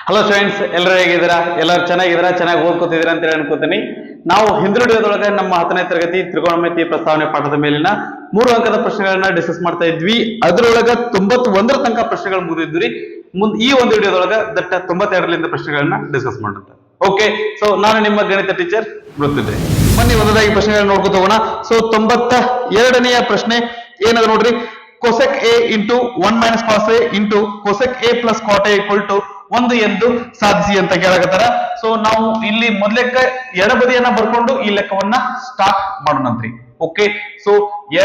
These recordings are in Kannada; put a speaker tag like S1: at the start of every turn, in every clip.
S1: ಹಲೋ ಸ್ಟೂಡೆಂಟ್ಸ್, ಎಲ್ಲರೂ ಹೇಗಿದ್ದೀರಾ? ಎಲ್ಲರೂ ಚೆನ್ನಾಗಿದ್ದೀರಾ? ಚೆನ್ನಾಗಿ ಓದ್ಕೋತಿದ್ದೀರಾ ಅಂತ ಹೇಳಿ ಅನ್ಕೋತೀನಿ. ನಾವು ಹಿಂದುಳಿದೊಳಗೆ ನಮ್ಮ 10ನೇ ತರಗತಿ ತ್ರಿಕೋಣಮಿತಿ ಪ್ರಸ್ತಾವನೆ ಪಾಠದ ಮೇಲಿನ 3 ಅಂಕದ ಪ್ರಶ್ನೆಗಳನ್ನ ಡಿಸ್ಕಸ್ ಮಾಡ್ತಾ ಇದ್ವಿ. ಅದರೊಳಗ 91ರ ತನಕ ಪ್ರಶ್ನೆಗಳು ಮುಗಿದಿದ್ವಿ. ಈ ಒಂದು ವಿಡಿಯೋದೊಳಗ ದಟ್ಟ 92ರಿಂದ ಪ್ರಶ್ನೆಗಳನ್ನ ಡಿಸ್ಕಸ್ ಮಾಡೋಣ. ಓಕೆ, ಸೊ ನಾನು ನಿಮ್ಮ ಗಣಿತ ಟೀಚರ್ ಗೊತ್ತಿದ್ದೆ. ಬನ್ನಿ ಒಂದದಾಗಿ ಪ್ರಶ್ನೆಗಳನ್ನ ನೋಡ್ಕೊತ ಹೋಗೋಣ. ಸೊ 92ನೆಯ ಪ್ರಶ್ನೆ ಏನದ ನೋಡ್ರಿ. cosec a into 1 minus cos a into cosec a plus cot a equal to 1 ಎಂದು ಸಾಧಿಸಿ ಅಂತ ಕೇಳಕತ್ತಾರ. ಸೊ ನಾವು ಇಲ್ಲಿ ಮೊದಲೇಕ ಎಡಬದಿಯನ್ನ ಬರ್ಕೊಂಡು ಈ ಲೆಕ್ಕವನ್ನ ಸ್ಟಾರ್ಟ್ ಮಾಡೋಣಂತ್ರಿ. ಓಕೆ, ಸೊ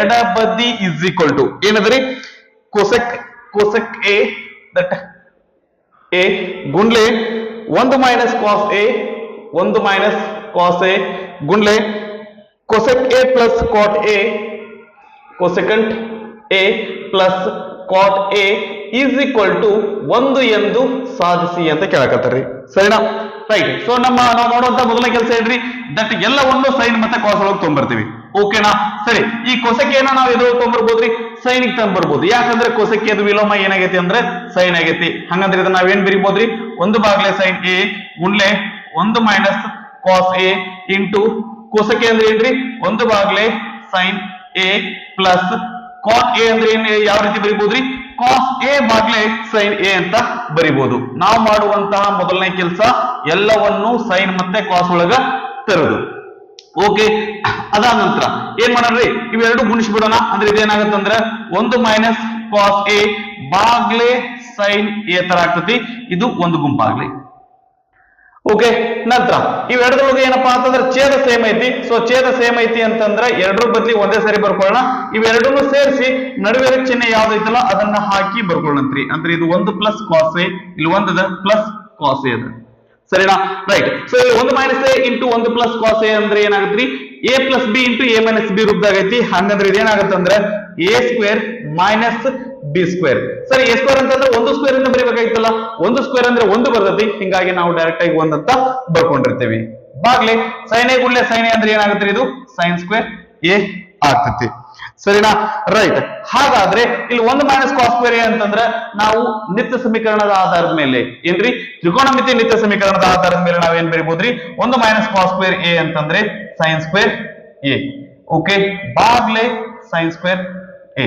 S1: ಎಡಬದಿ ಇಸ್ ಈಕ್ವಲ್ ಟು ಏನದ್ರಿ? cosec a ದಟ್ a ಗುಂಡ್ಲೆ 1 minus cos a 1 minus cos a ಗುಂಡ್ಲೆ cosec a plus cot a cosecant a plus cot a is equal to 1 ಎಂದು ಸಾಧಿಸಿ ಅಂತ ಕೇಳಕತ್ತಾರ್ರಿ. ಸರಿನಾ? ರೈಟ್. ಸೊ ನಾವು ಮಾಡುವಂತ ಮೊದಲನೇ ಕೆಲಸ ಏನ್ರಿ? ದಟ್ ಎಲ್ಲವನ್ನು ಸೈನ್ ಮತ್ತೆ ಕಾಸ್ ಒಳಗೆ ತೊಗೊಂಡ್ಬರ್ತೀವಿ. ಓಕೆನಾ? ಸರಿ, ಈ ಕೊಸೆಕೆಯನ್ನ ನಾವು ಎದ್ರೊಳಗೆ ತೊಗೊಂಡ್ಬರ್ಬೋದ್ರಿ? ಸೈನಿಗೆ ತಂದ್ಬರ್ಬೋದು. ಯಾಕಂದ್ರೆ ಕೊಸೆಕೆಯದು ವಿಲೋಮ ಏನಾಗೈತಿ ಅಂದ್ರೆ ಸೈನ್ ಆಗೈತಿ. ಹಂಗಂದ್ರೆ ಇದನ್ನ ನಾವೇನ್ ಬರೀಬೋದ್ರಿ? 1 sin a ಗುಂಡ್ಲೆ 1 minus cos a into cosec A ಅಂದ್ರೆ ಏನ್ರಿ? 1 sin a plus cot a ಅಂದ್ರೆ ಏನ್, ಯಾವ ರೀತಿ ಬರಿಬಹುದ್ರಿ? cos a Baglay sin a ಅಂತ ಬರಿಬಹುದು. ನಾವು ಮಾಡುವಂತಹ ಮೊದಲನೇ ಕೆಲಸ ಎಲ್ಲವನ್ನು ಸೈನ್ ಮತ್ತೆ ಕಾಸ್ ಒಳಗ ತರೋದು. ಓಕೆ, ಅದಾದ ನಂತರ ಏನ್ ಮಾಡೋಣ್ರಿ? ಇವೆರಡು ಗುಣಿಸ್ಬಿಡೋಣ. ಅಂದ್ರೆ ಇದೇನಾಗತ್ತಂದ್ರ 1 minus cos a Baglay sin a ತರ ಆಗ್ತತಿ. ಇದು ಒಂದು ಗುಂಪಾಗ್ಲಿ. ಓಕೆ, ನಂತರ ಇವೆರಡರೊಳಗೆ ಏನಪ್ಪಾ ಅಂತಂದ್ರೆ ಛೇದ ಸೇಮ್ ಐತಿ. ಸೊ ಛೇದ ಸೇಮ್ ಐತಿ ಅಂತಂದ್ರೆ ಎರಡರ ಬದ್ಲಿ ಒಂದೇ ಸರಿ ಬರ್ಕೊಳ್ಳೋಣ. ಇವೆರಡನ್ನು ಸೇರಿಸಿ ನಡುವೆ ಚಿಹ್ನೆ ಯಾವ್ದೈತಲ್ಲ ಅದನ್ನ ಹಾಕಿ ಬರ್ಕೊಳ್ಳಂತ್ರಿ. ಅಂದ್ರೆ ಇದು 1 plus cos a, ಇಲ್ಲಿ ಒಂದದ ಪ್ಲಸ್ cos a ಅದ. ಸರಿನಾ? ರೈಟ್. ಸೊ ಇಲ್ಲಿ 1 minus a into 1 plus cos a ಅಂದ್ರೆ ಏನಾಗತ್ರಿ? a plus b into a minus b ರೂಪದಾಗ ಐತಿ. ಹಂಗಂದ್ರೆ ಇದೇನಾಗತ್ತಂದ್ರೆ a square minus B square. ಸರಿ, ಎ ಸ್ಕ್ವೇರ್ ಅಂತಂದ್ರೆ 1 ಸ್ಕ್ವೇರ್ ಇಂದ ಬರೀಬೇಕಾಗಿತ್ತಲ್ಲ. 1 ಸ್ಕ್ವೇರ್ ಅಂದ್ರೆ 1 ಬರ್ತೈತಿ. ಹಿಂಗಾಗಿ ನಾವು ಡೈರೆಕ್ಟ್ ಆಗಿ 1 ಅಂತ ಬರ್ಕೊಂಡಿರ್ತೀವಿ. ಬಾಗ್ಲೆ sin a ಗುಳ್ಳೆ sin a ಅಂದ್ರೆ ಏನಾಗುತ್ತೆ? ಇದು sin ಸ್ಕ್ವೇರ್ a ಆಗ್ತೈತಿ. ಸರಿನಾ? ರೈಟ್. ಹಾಗಾದ್ರೆ ಇಲ್ಲಿ 1 minus cos ಸ್ಕ್ವೇರ್ a ಅಂತಂದ್ರೆ ನಾವು ನಿತ್ಯ ಸಮೀಕರಣದ ಆಧಾರದ ಮೇಲೆ ಏನ್ರಿ? ತ್ರಿಕೋನಮಿತಿ ನಿತ್ಯ ಸಮೀಕರಣದ ಆಧಾರದ ಮೇಲೆ ನಾವೇನ್ ಬರೀಬಹುದ್ರಿ? 1 minus cos ಸ್ಕ್ವೇರ್ a ಅಂತಂದ್ರೆ sin ಸ್ಕ್ವೇರ್ a. ಓಕೆ, ಬಾಗ್ಲೆ sin square a.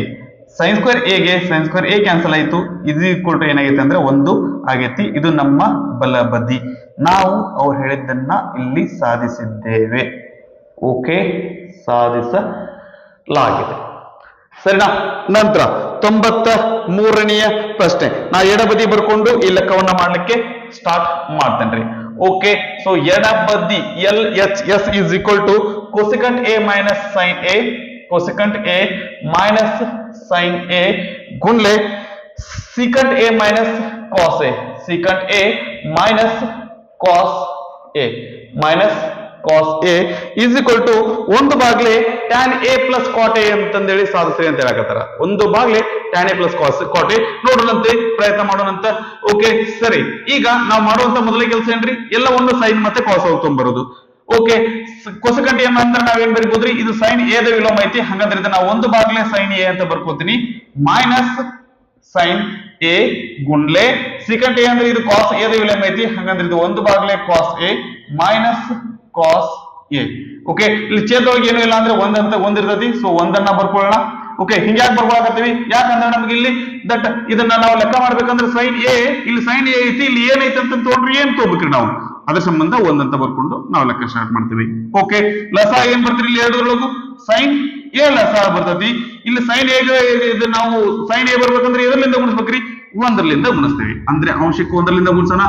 S1: sin square a ಗೆ sin ಸ್ಕ್ವೇರ್ a ಕ್ಯಾನ್ಸಲ್ ಆಯ್ತು. ಇದು ಈಕ್ವಲ್ ಟು ಏನಾಗೈತೆ ಅಂದ್ರೆ 1 ಆಗೈತಿ. ಇದು ನಮ್ಮ ಬಲಬದಿ. ನಾವು ಅವ್ರು ಹೇಳಿದ್ದನ್ನ ಇಲ್ಲಿ ಸಾಧಿಸಿದ್ದೇವೆ. ಓಕೆ, ಸಾಧಿಸಲಾಗಿದೆ. ಸರಿನಾ? ನಂತರ 93ನೆಯ ಪ್ರಶ್ನೆ. ನಾ ಎಡಬದಿ ಬರ್ಕೊಂಡು ಈ ಲೆಕ್ಕವನ್ನ ಮಾಡ್ಲಿಕ್ಕೆ ಸ್ಟಾರ್ಟ್ ಮಾಡ್ತೇನ್ರಿ. ಓಕೆ, ಸೊ ಎಡಬದಿ LHS is equal to cosecant a minus sin a cosecant a minus sin a ಗುಂಡ್ಲೆ secant a minus cos a secant a minus cos a minus cos a is equal to 1 Baglay tan a plus cot a ಅಂತಂದೇಳಿ ಸಾಧಿಸ್ರಿ ಅಂತ ಹೇಳಕತ್ತಾರ. 1 ಬಾಗ್ಲೆ tan a plus cot a. ನೋಡೋಣಂತೆ, ಪ್ರಯತ್ನ ಮಾಡೋಣಂತ. ಓಕೆ, ಸರಿ. ಈಗ ನಾವು ಮಾಡುವಂತ ಮೊದಲನೇ ಕೆಲಸ ಏನ್ರಿ? ಎಲ್ಲವನ್ನು ಸೈನ್ ಮತ್ತೆ ಕಾಸ್ ಹೋಗ್ಕೊಂಡ್ಬರೋದು. ಓಕೆ, ಕೊಸೆಕಂಟ್ ಏನ್ ಅಂದ್ರೆ ನಾವೇನ್ ಬರಿಬಹುದ್ರಿ? ಇದು sin a ದ ವಿಲೋಮ ಐತಿ. ಹಂಗಂದ್ರೆ ಇದನ್ನ 1 ಬಾಗ್ಲೆ sin a ಅಂತ ಬರ್ಕೋತೀನಿ. ಮೈನಸ್ sin a ಗುಂಡ್ಲೆ secant a ಅಂದ್ರೆ ಇದು cos a ದ ವಿಲೋಮ ಐತಿ. ಹಂಗಂದ್ರೆ ಇದು 1 ಬಾಗ್ಲೆ cos a minus cos a. Okay, ಇಲ್ಲಿ ಛೇದದೊಳಗೆ ಏನು ಇಲ್ಲ ಅಂದ್ರೆ 1 ಅಂತ ಒಂದಿರ್ತೈತಿ. ಸೊ 1 ಅನ್ನ ಬರ್ಕೊಳ್ಳೋಣ. ಓಕೆ, ಹಿಂಗ್ಯಾಕ್ ಬರ್ಕೊಳಕತ್ತೀವಿ? ಯಾಕಂದ್ರೆ ನಮ್ಗೆ ಇಲ್ಲಿ ದಟ್ ಇದನ್ನ ನಾವು ಲೆಕ್ಕ ಮಾಡ್ಬೇಕಂದ್ರೆ sin a, ಇಲ್ಲಿ sin a ಐತಿ, ಇಲ್ಲಿ ಏನೈತಿ ಅಂತ ತಗೊಂಡ್ರಿ ಏನ್ ತಗೋಬೇಕ್ರಿ ನಾವು? ಅದ್ರ ಸಂಬಂಧ 1 ಅಂತ ಬರ್ಕೊಂಡು ನಾವು ಲೆಕ್ಕ ಸ್ಟಾರ್ಟ್ ಮಾಡ್ತೀವಿ. ಓಕೆ, ಲಸ ಏನ್ ಬರ್ತೀರಿ? ಇಲ್ಲಿ ಎರಡರೊಳಗು sin a ಲಸ ಬರ್ತೈತಿ. ಇಲ್ಲಿ sin a ಇದು ನಾವು sin a ಬರ್ಬೇಕಂದ್ರೆ ಎದರ್ಲಿಂದ ಗುಣಿಸ್ಬೇಕ್ರಿ? 1ರಿಂದ ಗುಣಿಸ್ತೀವಿ. ಅಂದ್ರೆ ಅಂಶಕ್ಕೆ 1ರಿಂದ ಗುಣಿಸೋಣ.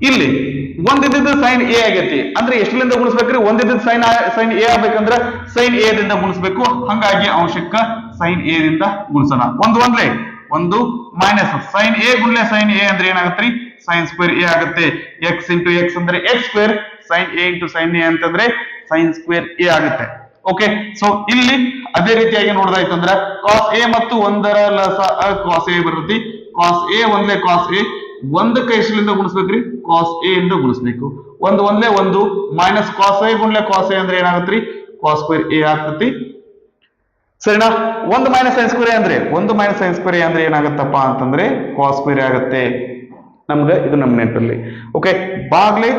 S1: ಇಲ್ಲಿ ಒಂದಿದ್ದು sin a ಆಗೈತಿ ಅಂದ್ರೆ ಎಷ್ಟರಿಂದ ಗುಣಿಸ್ಬೇಕ್ರಿ? ಒಂದಿದ್ದು sin a ಆಗ್ಬೇಕಂದ್ರೆ sin a ದಿಂದ ಗುಣಿಸ್ಬೇಕು. ಹಂಗಾಗಿ ಅಂಶಕ್ಕ sin a ದಿಂದ ಗುಣಿಸೋಣ. ಒಂದು minus sin a ಗುಣ್ಲೆ sin a ಅಂದ್ರೆ ಏನಾಗತ್ರಿ? sin ಸ್ಕ್ವೇರ್ a ಆಗುತ್ತೆ. x ಇಂಟು x ಅಂದ್ರೆ x square, sin a into sin a ಅಂತಂದ್ರೆ sin ಸ್ಕ್ವೇರ್ a ಆಗುತ್ತೆ. ಓಕೆ, ಸೊ ಇಲ್ಲಿ ಅದೇ ರೀತಿಯಾಗಿ ನೋಡೋದಾಯ್ತಂದ್ರೆ cos a ಮತ್ತು 1ರ ಲಸ cos a ಬರ್ತೈತಿ. cos a ಒಂದ್ಲೆ cos a, ಒಂದಕ್ಕೆ ಎಷ್ಟರಿಂದ ಗುಣಿಸ್ಬೇಕ್ರಿ? cos a ಇಂದ ಗುಣಿಸ್ಬೇಕು. ಒಂದ್ಲೆ 1 minus cos a ಗುಣ್ಲೆ cos a ಅಂದ್ರೆ ಏನಾಗತ್ರಿ? cos ಸ್ಕ್ವೇರ್ a ಆಗ್ತತಿ. ಸರಿನಾ? 1 minus sin ಸ್ಕ್ವೇರ್ a ಅಂದ್ರೆ 1 minus sin ಸ್ಕ್ವೇರ್ a ಅಂದ್ರೆ ಏನಾಗತ್ತಪ್ಪ ಅಂತಂದ್ರೆ cos ಸ್ಕ್ವೇರ್ a ಆಗುತ್ತೆ. ನಮ್ಗೆ ಇದು ನಮ್ಮ ನೆನಪಲ್ಲಿ. ಓಕೆ, ಬಾಗ್ಲೆ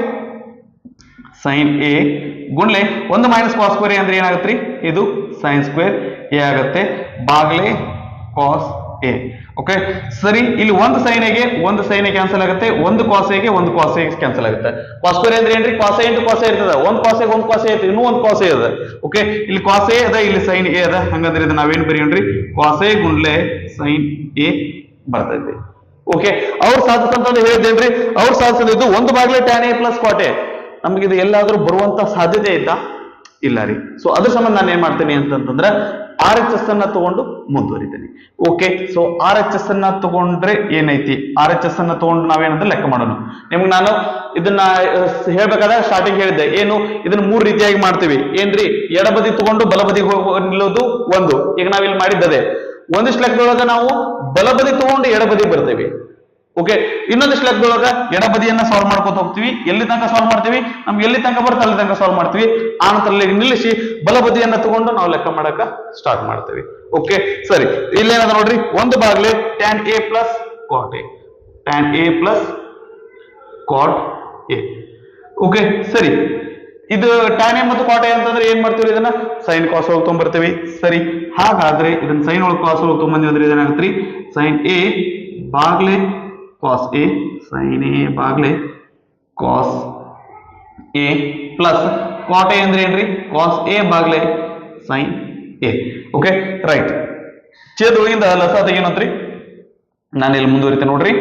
S1: ಸೈನ್ ಎ ಗುಣ್ಲೆ ಒಂದು ಮೈನಸ್ ಕಾಸ್ ಸ್ಕ್ವೇರ್ ಅಂದ್ರೆ ಏನಾಗತ್ರಿ, ಇದು ಸೈನ್ ಸ್ಕ್ವೇರ್ ಎ ಆಗತ್ತೆ, ಬಾಗ್ಲೆ ಕಾಸ್ ಎ. ಓಕೆ ಸರಿ, ಇಲ್ಲಿ ಒಂದು ಸೈನೆಗೆ ಒಂದು ಸೈನ್ ಕ್ಯಾನ್ಸಲ್ ಆಗುತ್ತೆ, ಒಂದು ಕಾಸೆಗೆ ಒಂದು ಕಾಸೆ ಕ್ಯಾನ್ಸಲ್ ಆಗುತ್ತೆ. ಕಾಸ್ ಸ್ಕ್ವೇರ್ ಅಂದ್ರೆ ಏನ್ರಿ, ಕಾಸೆ ಇಂಟು ಕಾಸೆ ಇರ್ತದ, ಒಂದು ಕಾಸೆಗೆ ಒಂದು ಕಾಸೆ ಇರ್ತದೆ, ಇನ್ನೂ ಒಂದು ಕಾಸೆ ಅದ. ಓಕೆ, ಇಲ್ಲಿ ಕಾಸೆ ಅದ, ಇಲ್ಲಿ ಸೈನ್ ಎ ಅದ, ಹಂಗಂದ್ರೆ ಇದು ನಾವೇನ್ ಬರೆಯೋಣ್ರಿ, ಕಾಸೆ ಗುಂಡ್ಲೆ ಸೈನ್ ಎ ಬರ್ತೈತಿ. ಓಕೆ, ಅವ್ರು ಸಾಧಿಸಂತ ಹೇಳಿದ್ದೇನ್ರಿ, ಅವ್ರು ಸಾಧಿಸಿದ್ದು ಒಂದು ಬಾಗ್ಲೆ tan A plus cot A. ನಮ್ಗೆ ಇದು ಎಲ್ಲಾದ್ರೂ ಬರುವಂತ ಸಾಧ್ಯತೆ ಇತ್ತಾ, ಇಲ್ಲ ರೀ. ಸೊ ಅದ್ರ ಸಂಬಂಧ ನಾನು ಏನ್ ಮಾಡ್ತೀನಿ ಅಂತಂದ್ರೆ ಆರ್ ಎಚ್ ಎಸ್ ಅನ್ನ ತಗೊಂಡು ಮುಂದುವರಿತೀನಿ. Okay, so R H S ಅನ್ನ ತಗೊಂಡ್ರೆ ಏನೈತಿ, ಆರ್ ಎಚ್ ಎಸ್ ಅನ್ನ ತಗೊಂಡು ನಾವೇನಂದ್ರೆ ಲೆಕ್ಕ ಮಾಡೋಣ. ನಿಮ್ಗೆ ನಾನು ಇದನ್ನ ಹೇಳ್ಬೇಕಾದ್ರೆ ಸ್ಟಾರ್ಟಿಂಗ್ ಹೇಳಿದ್ದೆ, ಏನು ಇದನ್ನ ಮೂರು ರೀತಿಯಾಗಿ ಮಾಡ್ತೀವಿ ಏನ್ರಿ, ಎಡಬದಿ ತಗೊಂಡು ಬಲಬದಿ ನಿಲ್ಲೋದು ಒಂದು. ಈಗ ನಾವಿಲ್ಲಿ ಮಾಡಿದ್ದದೆ ಒಂದಿಷ್ಟು ಲೆಕ್ಕದೊಳಗ ನಾವು ಬಲಬದಿ ತಗೊಂಡು ಎಡಬದಿ ಬರ್ತೇವೆ. ಓಕೆ, ಇನ್ನೊಂದಿಷ್ಟು ಲೆಕ್ಕದೊಳಗ ಎಡಬದಿಯನ್ನ ಸಾಲ್ವ್ ಮಾಡ್ಕೊತ ಹೋಗ್ತೀವಿ, ಎಲ್ಲಿ ತನಕ ಸಾಲ್ವ್ ಮಾಡ್ತೀವಿ, ನಮ್ಗೆ ಎಲ್ಲಿ ತನಕ ಬರುತ್ತೆ ಅಲ್ಲಿ ತನಕ ಸಾಲ್ವ್ ಮಾಡ್ತೀವಿ, ಆ ನಂತರ ನಿಲ್ಲಿಸಿ ಬಲಬದಿಯನ್ನ ತಗೊಂಡು ನಾವು ಲೆಕ್ಕ ಮಾಡಕ ಸ್ಟಾರ್ಟ್ ಮಾಡ್ತೀವಿ. ಓಕೆ ಸರಿ, ಇಲ್ಲೇನದ ನೋಡ್ರಿ, ಒಂದು ಬಾಗ್ಲೆ tan A plus cot A, tan A plus cot A. Okay ಸರಿ, ಇದು ಟ್ಯಾನ್ ಎ ಮತ್ತು ಕಾಟ್ ಎ ಅಂತಂದ್ರೆ ಏನ್ ಮಾಡ್ತೀವಿ, ಇದನ್ನ ಸೈನ್ ಕಾಸ್ ಒಳಗೆ ತೊಗೊಂಡ್ಬರ್ತೀವಿ. ಸರಿ, ಹಾಗಾದ್ರೆ ಇದನ್ನ ಸೈನ್ ಒಳಗೆ ಕಾಸ್ ಒಳಗೆ ತೊಗೊಂಬಂದ್ವಿ ಅಂದ್ರೆ ಏನಾಗತ್ರಿ, ಸೈನ್ ಎ ಬಾಗ್ಲೆ ಕಾಸ್ ಎ, ಸೈನ್ ಎ ಬಾಗ್ಲೆ cos A plus cot A ಅಂದ್ರೆ ಏನ್ರಿ, ಕಾಸ್ ಎ ಬಾಗ್ಲೆ ಸೈನ್ ಎ. ಓಕೆ ರೈಟ್, ಛೇದ ಒಳಗಿಂದ ಲಸ ತೆಗೇನಂತ್ರಿ, ನಾನು ಇಲ್ಲಿ ಮುಂದುವರಿತೆ ನೋಡ್ರಿ.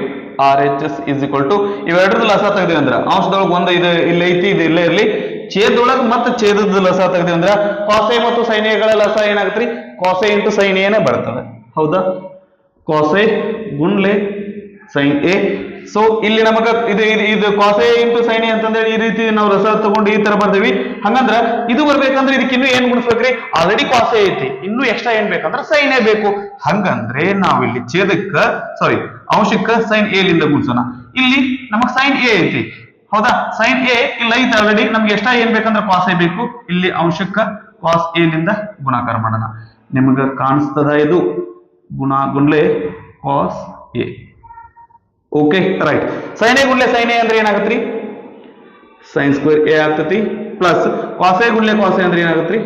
S1: R H S is equal to ಇವೆರಡರದ್ದು ಲಸ ತೆಗ್ದಿವಿ ಅಂದ್ರ ಅಂಶದೊಳಗೆ ಒಂದು ಇದು ಇಲ್ಲ ಐತಿ, ಇದು ಇಲ್ಲೇ ಇರ್ಲಿ, ಛೇದೊಳಗೆ ಮತ್ತೆ ಛೇದದ ಲಸ ತೆಗ್ದಿವಿ ಅಂದ್ರ ಕಾಸೆ ಮತ್ತು ಸೈನ್ ಎಗಳ ಲಸ ಏನಾಗತ್ರಿ, ಕಾಸೆ ಇಂಟು ಸೈನ್ ಎನೇ ಬರ್ತದೆ. ಹೌದಾ, ಕಾಸೆ ಗುಣ್ಲೆ ಸೈನ್ ಎ. ಸೊ ಇಲ್ಲಿ ನಮಗ ಇದು ಇದು ಕಾಸೆ ಇಂಟು ಸೈನ್ ಎ ಅಂತಂದ್ರೆ ಈ ರೀತಿ ನಾವು ರಸ ತಗೊಂಡು ಈ ತರ ಬರ್ತೀವಿ. ಹಂಗಂದ್ರ ಇದು ಬರ್ಬೇಕಂದ್ರೆ ಇದಕ್ಕೆ ಇನ್ನೂ ಏನ್ ಗುಣಿಸ್ಬೇಕ್ರಿ, ಆಲ್ರೆಡಿ ಕಾಸೆ ಐತಿ, ಇನ್ನು ಎಕ್ಸ್ಟ್ರಾ ಏನ್ ಬೇಕಂದ್ರೆ ಸೈನ್ ಎ ಬೇಕು. ಹಂಗಂದ್ರೆ ನಾವಿಲ್ಲಿ ಛೇದಕ್ಕ ಸಾರಿ ಅಂಶಕ್ಕ ಸೈನ್ ಎ ಲಿಂದ ಗುಣಿಸೋಣ. ಇಲ್ಲಿ ನಮಗ್ ಸೈನ್ ಎ ಐತಿ, ಹೌದಾ, ಸೈನ್ ಎ ಇಲ್ಲ ಐತಿ ಆಲ್ರೆಡಿ, ನಮ್ಗೆ ಎಕ್ಸ್ಟ್ರಾ ಏನ್ ಬೇಕಂದ್ರೆ ಕಾಸ್ ಎ ಬೇಕು. ಇಲ್ಲಿ ಅಂಶಕ್ಕ ಕಾಸ್ ಎ ಲಿಂದ ಗುಣಾಕಾರ ಮಾಡೋಣ. ನಿಮಗ ಕಾಣಿಸ್ತದ ಇದು ಗುಣ್ಲೆ cos A. Okay right, sine A ಗುಣ್ಲೆ ಸೈನ್ ಎ ಅಂದ್ರೆ ಏನಾಗತ್ರಿ, ಸೈನ್ ಸ್ಕ್ವೇರ್ ಎ ಆಗ್ತತಿ, ಪ್ಲಸ್ ಕಾಸ್ ಎ ಗುಣ್ಲೆ ಕಾಸ್ ಎ ಅಂದ್ರೆ ಏನಾಗತ್ರಿ,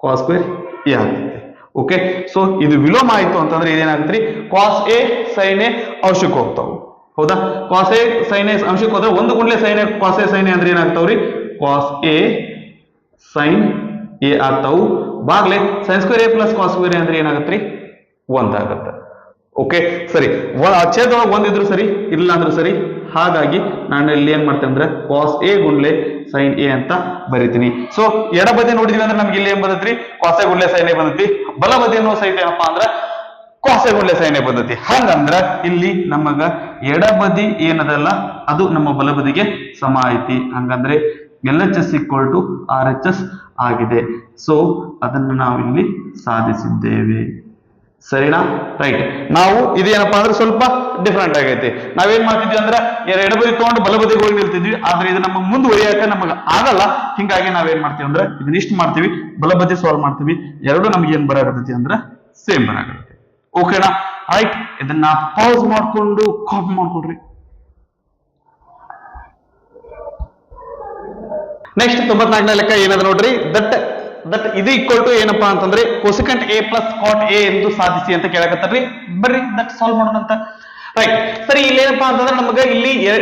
S1: ಕಾಸ್ ಸ್ಕ್ವೇರ್ ಎ ಆಗ್ತತಿ. ಓಕೆ, ಸೊ ಇದು ವಿಲೋಮ ಆಯ್ತು ಅಂತಂದ್ರೆ ಇದೇನಾಗತ್ರಿ, ಕಾಸ್ ಎ ಸೈನ್ ಎ ಅಂಶಕ್ಕೆ ಹೋಗ್ತಾವ. ಹೌದಾ, ಕಾಸ್ ಎ ಸೈನ್ ಎ ಅಂಶಕ್ಕೆ ಹೋದ್ರೆ ಒಂದು ಗುಣ್ಲೆ sine A cos A sine A ಅಂದ್ರೆ ಏನಾಗ್ತಾವ್ರಿ, ಕಾಸ್ ಎ ಸೈನ್ ಎ ಆಗ್ತಾವು, ಬಾಗ್ಲೆ sine square A plus cos square A ಅಂದ್ರೆ ಏನಾಗತ್ರಿ, ಒಂದಾಗತ್ತೆ. ಓಕೆ ಸರಿ, ಛೇದೊಳಗೆ ಒಂದಿದ್ರು ಸರಿ, ಇಲ್ಲ ಅಂದ್ರೂ ಸರಿ. ಹಾಗಾಗಿ ನಾನು ಇಲ್ಲಿ ಏನ್ ಮಾಡ್ತೇನೆ ಅಂದ್ರೆ ಕಾಸ್ ಎ ಗುಣ್ಲೆ ಸೈನ್ ಎ ಅಂತ ಬರಿತೀನಿ. ಸೊ ಎಡಬದಿ ನೋಡಿದ್ವಿ ಅಂದ್ರೆ ನಮ್ಗೆ ಇಲ್ಲಿ ಏನ್ ಬಂದತ್ರಿ, ಕಾಸ್ ಎ ಗುಣ್ಲೆ ಸೈನ್ ಎ ಬಂದತಿ, ಬಲಬದಿ ಅನ್ನೋ ಸಹಿತ ಏನಪ್ಪಾ ಅಂದ್ರ ಕಾಸ್ ಎ ಗುಣ್ಲೆ ಸೈನ್ ಎ ಬಂದತಿ. ಹಂಗಂದ್ರ ಇಲ್ಲಿ ನಮಗ ಎಡಬದಿ ಏನದಲ್ಲ ಅದು ನಮ್ಮ ಬಲಬದಿಗೆ ಸಮ ಐತಿ. ಹಂಗಂದ್ರೆ L H S equal to R H S ಆಗಿದೆ. ಸೊ ಅದನ್ನು ನಾವು ಇಲ್ಲಿ ಸಾಧಿಸಿದ್ದೇವೆ. ಸರಿನಾ, ರೈಟ್. ನಾವು ಇದೇನಪ್ಪಾ ಅಂದ್ರೆ ಸ್ವಲ್ಪ ಡಿಫ್ರೆಂಟ್ ಆಗೈತಿ. ನಾವೇನ್ ಮಾಡ್ತಿದ್ವಿ ಅಂದ್ರೆ ಎಡಬದಿ ತಗೊಂಡು ಬಲಬದಿಗೆ ಹೋಗಿ ನಿಲ್ತಿದ್ವಿ, ಆದ್ರೆ ಇದು ನಮಗೆ ಮುಂದುವರಿಯಾಕ ನಮಗ ಆಗಲ್ಲ. ಹಿಂಗಾಗಿ ನಾವೇನ್ ಮಾಡ್ತೀವಿ ಅಂದ್ರೆ ಇದನ್ನ ಇಷ್ಟು ಮಾಡ್ತೀವಿ, ಬಲಬದಿ ಸಾಲ್ವ್ ಮಾಡ್ತೀವಿ, ಎರಡು ನಮ್ಗೆ ಏನ್ ಬರಾಕತ್ತೈತಿ ಅಂದ್ರೆ ಸೇಮ್ ಬರಾಕತ್ತೈತಿ. ಓಕೆನಾ, ರೈಟ್. ಇದನ್ನ ಪಾಸ್ ಮಾಡ್ಕೊಂಡು ಕಾಪಿ ಮಾಡ್ಕೊಡ್ರಿ. ನೆಕ್ಸ್ಟ್ 94ನೇ ಲೆಕ್ಕ ಏನದ ನೋಡ್ರಿ, ದಟ್ ಇದು ಈಕ್ವಲ್ ಟು ಏನಪ್ಪಾ ಅಂತಂದ್ರೆ cosecant A plus cot A ಎಂದು ಸಾಧಿಸಿ ಅಂತ ಕೇಳಕತ್ತಾರ್ರಿ. ಬರ್ರಿ ದಟ್ ಸಾಲ್ವ್ ಮಾಡೋಣ ಅಂತ. ರೈಟ್, ಸರಿ. ಇಲ್ಲೇನಪ್ಪಾ ಅಂತಂದ್ರೆ ನಮಗ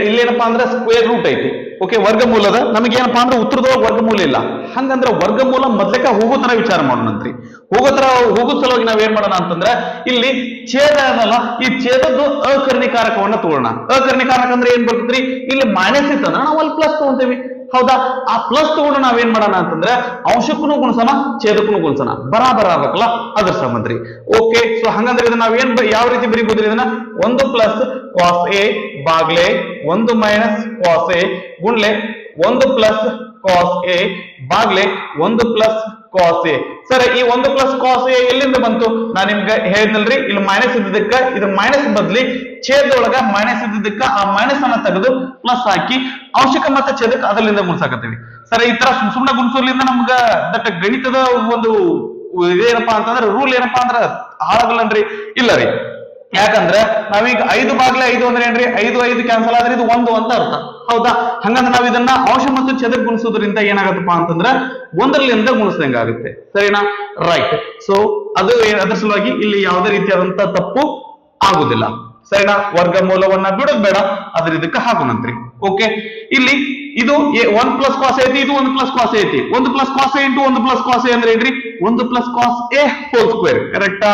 S1: ಇಲ್ಲೇನಪ್ಪಾ ಅಂದ್ರೆ ಸ್ಕ್ವೇರ್ ರೂಟ್ ಐತಿ. ಓಕೆ, ವರ್ಗಮೂಲದ ನಮಗೆ ಏನಪ್ಪಾ ಅಂದ್ರೆ ಉತ್ತರದೊಳಗೆ ವರ್ಗಮೂಲ ಇಲ್ಲ. ಹಂಗಂದ್ರೆ ವರ್ಗಮೂಲ ಮೊದ್ಲಕ್ಕ ಹೋಗೋ ತರ ವಿಚಾರ ಮಾಡೋಣಂತ್ರಿ. ಹೋಗೋ ಸಲುವಾಗಿ ನಾವ್ ಏನ್ ಮಾಡೋಣ ಅಂತಂದ್ರೆ ಇಲ್ಲಿ ಛೇದ ಅದಲ್ಲ, ಈ ಛೇದದ್ದು ಅಕರ್ಣಿಕಾರಕವನ್ನ ತಗೊಳ್ಳೋಣ. ಅಕರ್ಣಿಕಾರಕ ಅಂದ್ರೆ ಏನ್ ಬರ್ತದ್ರಿ, ಇಲ್ಲಿ ಮೈನಸ್ ಇತ್ತಂದ್ರೆ ನಾವು ಅಲ್ಲಿ ಪ್ಲಸ್ ತಗೊಂತೀವಿ. ಹೌದಾ, ಆ ಪ್ಲಸ್ ತಗೊಂಡು ನಾವೇನ್ ಮಾಡೋಣ ಅಂತಂದ್ರೆ ಅಂಶಕ್ಕೂ ಗುಣಿಸೋಣ, ಛೇದಕ್ಕೂ ಗುಣಿಸೋಣ, ಬರಾಬರ ಆಗ್ಬೇಕಲ್ಲ, ಅದ್ರ ಸಂಬಂಧ ರೀ. ಓಕೆ, ಸೊ ಹಂಗಂದ್ರೆ ಇದನ್ನ ನಾವೇನ್ ಯಾವ ರೀತಿ ಬರೀಬಹುದ್ರಿ, ಇದನ್ನ ಒಂದು ಪ್ಲಸ್ ಕಾಸ್ ಎ ಬಾಗ್ಲೆ ಒಂದು ಮೈನಸ್ ಕಾಸ್ ಎ ಗುಣ್ಲೆ ಒಂದು ಪ್ಲಸ್ ಕಾಸ್ ಎ ಬಾಗ್ಲೆ ಒಂದು ಪ್ಲಸ್ ಕಾಸ್ ಎ. ಸರಿ, ಈ ಒಂದು ಪ್ಲಸ್ ಕಾಸ್ ಎ ಎಲ್ಲಿಂದ ಬಂತು, ನಾನ್ ನಿಮ್ಗೆ ಹೇಳಿದ್ನಲ್ರಿ, ಇಲ್ಲಿ ಮೈನಸ್ ಇದ್ದಕ್ಕ ಇದು ಮೈನಸ್ ಬದ್ಲಿ ಛೇದೊಳಗ ಮೈನಸ್ ಇದ್ದಕ್ಕ ಆ ಮೈನಸ್ ಅನ್ನ ತೆಗೆದು ಪ್ಲಸ್ ಹಾಕಿ ಅಂಶಕ ಮತ್ತೆ ಛೇದಕ್ಕೆ ಅದರಿಂದ ಗುಣಿಸಾಕತ್ತೀವಿ. ಸರಿ, ಈ ತರ ಸುಮ್ಮನೆ ಗುಣಿಸೋದ್ರಿಂದ ನಮ್ಗ ದಟ್ ಗಣಿತದ ಒಂದು ಇದೇನಪ್ಪಾ ಅಂತಂದ್ರೆ ರೂಲ್ ಏನಪ್ಪಾ ಅಂದ್ರ ಹಾಳಾಗಲ್ಲನ್ರಿ, ಇಲ್ಲ ರೀ. ಯಾಕಂದ್ರೆ ನಾವೀಗ 5/5 ಅಂದ್ರೆ ಏನ್ರಿ 5 ಕ್ಯಾನ್ಸಲ್ ಆದ್ರೆ ಇದು 1 ಅಂತ ಅರ್ಥ. ಹೌದಾ? ಹಂಗಂದ್ರೆ ನಾವ್ ಇದನ್ನ ಅಂಶ ಮತ್ತು ಛೇದ ಗುಣಿಸೋದ್ರಿಂದ ಏನಾಗತ್ತಪ್ಪ ಅಂತಂದ್ರೆ 1ರಿಂದ ಗುಣಿಸ್ದಂಗ ಆಗುತ್ತೆ. ಸರಿನಾ? ರೈಟ್. ಸೊ ಅದರ ಸಲುವಾಗಿ ಇಲ್ಲಿ ಯಾವುದೇ ರೀತಿಯಾದಂತ ತಪ್ಪು ಆಗುದಿಲ್ಲ. ಸರಿನಾ? ವರ್ಗಮೂಲವನ್ನ ಬಿಡೋದ್ ಬೇಡ, ಅದ್ರ ಇದಕ್ಕೆ ಹಾಕೋಣಂತ್ರಿ. ಓಕೆ, ಇಲ್ಲಿ ಇದು 1 ಪ್ಲಸ್ ಕಾಸ್ ಐತಿ, ಇದು 1 ಪ್ಲಸ್ ಕಾಸ್ ಐತಿ. 1 plus cos A into 1 plus cos A ಅಂದ್ರೆ ಏನ್ರಿ 1 plus cos A whole square. ಕರೆಕ್ಟಾ?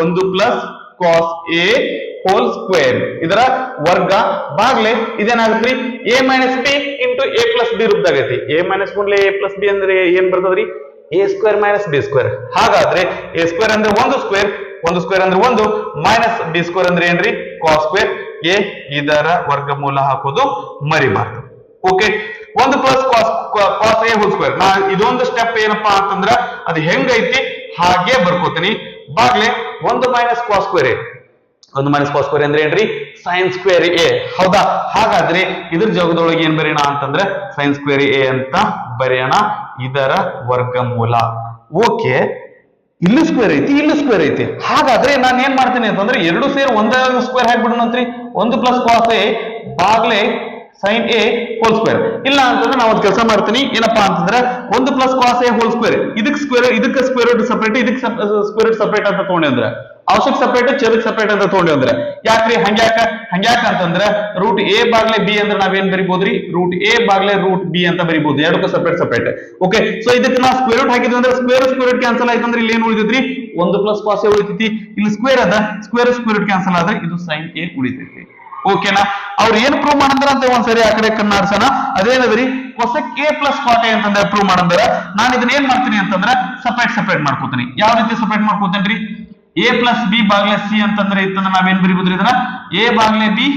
S1: 1 plus cos A whole square ಇದರ ವರ್ಗ ಬಾಗ್ಲೆ ಇದೇನಾಗತ್ರಿ A minus B into A plus B ರೂಪದಾಗೈತಿ. ಎ ಮೈನಸ್ ಗುಂಡ್ಲೆ ಎ ಪ್ಲಸ್ ಬಿ ಅಂದ್ರೆ ಏನ್ ಬರ್ತದ್ರಿ A square minus B square. ಹಾಗಾದ್ರೆ ಎ ಸ್ಕ್ವೇರ್ ಅಂದ್ರೆ 1 ಸ್ಕ್ವೇರ್, 1 ಸ್ಕ್ವೇರ್ ಅಂದ್ರೆ 1 ಮೈನಸ್ ಬಿ ಸ್ಕ್ವೇರ್ ಅಂದ್ರೆ ಏನ್ರಿ ಕಾಸ್ ಸ್ಕ್ವೇರ್ ಎ. ಇದರ ವರ್ಗಮೂಲ ಹಾಕೋದು ಮರಿಬಾರ್ದು. Okay, 1 plus cos A whole square. ನಾ ಇದೊಂದು ಸ್ಟೆಪ್ ಏನಪ್ಪಾ ಅಂತಂದ್ರ ಅದು ಹೆಂಗೈತಿ ಹಾಗೆ ಬರ್ಕೋತೀನಿ. ಬಾಗ್ಲೆ 1 minus cos square A. 1 minus cos square ಅಂದ್ರೆ ಏನ್ರಿ ಸೈನ್ ಸ್ಕ್ವೇರ್ ಎ. ಹೌದಾ? ಹಾಗಾದ್ರೆ ಇದ್ರ ಜಾಗದೊಳಗೆ ಏನ್ ಬರೆಯೋಣ ಅಂತಂದ್ರೆ ಸೈನ್ ಸ್ಕ್ವೇರ್ ಎ ಅಂತ ಬರೆಯೋಣ. ಇದರ ವರ್ಗಮೂಲ. ಓಕೆ, ಇಲ್ಲಿ ಸ್ಕ್ವೇರ್ ಐತಿ, ಇಲ್ಲಿ ಸ್ಕ್ವೇರ್ ಐತಿ. ಹಾಗಾದ್ರೆ ನಾನು ಏನ್ ಮಾಡ್ತೀನಿ ಅಂತಂದ್ರೆ ಎರಡು ಸೇರಿ ಒಂದೇ ಸ್ಕ್ವೇರ್ ಹಾಕ್ಬಿಡೋಣಂತ್ರಿ. 1 ಪ್ಲಸ್ ಕಾಸ್ ಎ ಬಾಗ್ಲೆ ಸೈನ್ ಎ ಹೋಲ್ ಸ್ಕ್ವೇರ್. ಇಲ್ಲ ಅಂತಂದ್ರೆ ನಾವು ಕೆಲಸ ಮಾಡ್ತೀನಿ ಏನಪ್ಪಾ ಅಂತಂದ್ರೆ 1 plus cos A whole square ಇದಕ್ಕೆ ಸ್ಕ್ವೇರ್ ರೂಟ್ ಸಪರೇಟ್, ಇದಕ್ಕೆ ಸ್ಕ್ವೇರ್ ರೂಟ್ ಸಪರೇಟ್ ಅಂತ ತಗೊಂಡಿ ಅಂದ್ರೆ ಅವಶ್ಯಕ ಸಪರೇಟ್, ಛೇದಕ್ ಸಪರೇಟ್ ಅಂತ ತಗೊಂಡಿ ಅಂದ್ರೆ ಯಾಕ್ರಿ ಹಂಗ್ಯಾಕ ಅಂತಂದ್ರೆ ರೂಟ್ ಎ ಬಾಗ್ಲೆ ಬಿ ಅಂದ್ರೆ ನಾವೇನ್ ಬರಿಬಹುದ್ರಿ root A Baglay root B ಅಂತ ಬರಿಬಹುದು. ಎರಡಕ್ಕೂ ಸಪರೇಟ್ ಸಪರೇಟ್. ಓಕೆ, ಸೊ ಇದಕ್ಕೆ ನಾವು ಸ್ಕ್ವೇರ್ ರೂಟ್ ಹಾಕಿದ್ವಿ ಅಂದ್ರೆ ಸ್ಕ್ವೇರ್ ರೂಟ್ ಕ್ಯಾನ್ಸಲ್ ಆಯ್ತು ಅಂದ್ರೆ ಇಲ್ಲಿ ಏನ್ ಉಳಿತೈತ್ರಿ 1 ಪ್ಲಸ್ ಕಾಸ್ ಎ ಉಳಿತೈತಿ. ಇಲ್ಲಿ ಸ್ಕ್ವೇರ್ ಅದ, ಸ್ಕ್ವೇರ್ ರೂಟ್ ಕ್ಯಾನ್ಸಲ್ ಆದ್ರೆ ಇದು ಸೈನ್ ಎ ಉಳಿತೈತಿ. ಓಕೆನಾ? ಅವ್ರು ಏನ್ ಪ್ರೂವ್ ಮಾಡಂದ್ರ ಅಂತ ಒಂದ್ಸರಿ ಆ ಕಡೆ ಕಣ್ಣಾಡ್ಸೋಣ. ಅದೇನದ್ರಿ cosec A plus cot A ಅಂತಂದ್ರೆ ಪ್ರೂವ್ ಮಾಡಂದ್ರ ನಾನು ಇದನ್ನ ಏನ್ ಮಾಡ್ತೀನಿ ಅಂತಂದ್ರೆ ಸಪರೇಟ್ ಮಾಡ್ಕೋತೀನಿ. ಯಾವ ರೀತಿ ಸಪರೇಟ್ ಮಾಡ್ಕೋತೇನ್ರಿ ಎ ಪ್ಲಸ್ ಬಿ ಬಾಗ್ಲೆ ಸಿ ಅಂತಂದ್ರೆ ಇತ್ತಂದ್ರೆ ನಾವೇನ್ ಬರಿಬೋದ್ರಿ ಇದನ್ನ ಎ ಬಾಗ್ಲೆ ಬಿ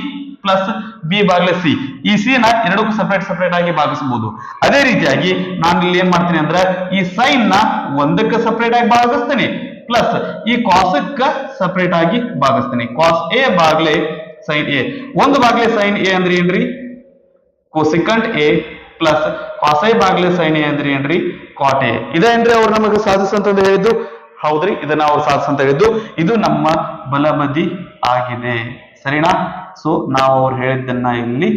S1: ಪ್ಲಸ್ ಬಿ ಬಾಗ್ಲೆ ಸಿ. ಈ ಸಿ ನ ಎರಡಕ್ಕೂ ಸಪರೇಟ್ ಆಗಿ ಭಾಗಿಸಬಹುದು. ಅದೇ ರೀತಿಯಾಗಿ ನಾನು ಇಲ್ಲಿ ಏನ್ ಮಾಡ್ತೀನಿ ಅಂದ್ರೆ ಈ ಸೈನ್ ನ ಒಂದಕ್ಕೆ ಸಪರೇಟ್ ಆಗಿ ಭಾಗಿಸ್ತೀನಿ ಪ್ಲಸ್ ಈ ಕಾಸಕ್ಕ ಸಪರೇಟ್ ಆಗಿ ಭಾಗಿಸ್ತೀನಿ. ಕಾಸ್ ಎ ಬಾಗ್ಲೆ ಸೈನ್ ಎ. ಒಂದು ಬಾಗ್ಲೆ ಸೈನ್ ಎ ಅಂದ್ರೆ ಏನ್ರಿ cosecant A plus cos A ಬಾಗ್ಲೆ ಸೈನ್ ಎ ಅಂದ್ರೆ ಏನ್ರಿ ಕಾಟ್ ಎ. ಇದೇನ್ರಿ ಅವ್ರು ನಮಗೆ ಸಾಧಿಸಂತ ಹೇಳಿದ್ದು? ಹೌದ್ರಿ, ಇದನ್ನ ಅವ್ರು ಸಾಧಿಸಂತ ಹೇಳಿದ್ದು. ಇದು ನಮ್ಮ ಬಲಬದಿ ಆಗಿದೆ. ಸರಿನಾ? ಸೊ ನಾವು ಅವ್ರು ಹೇಳಿದ್ದನ್ನ ಇಲ್ಲಿ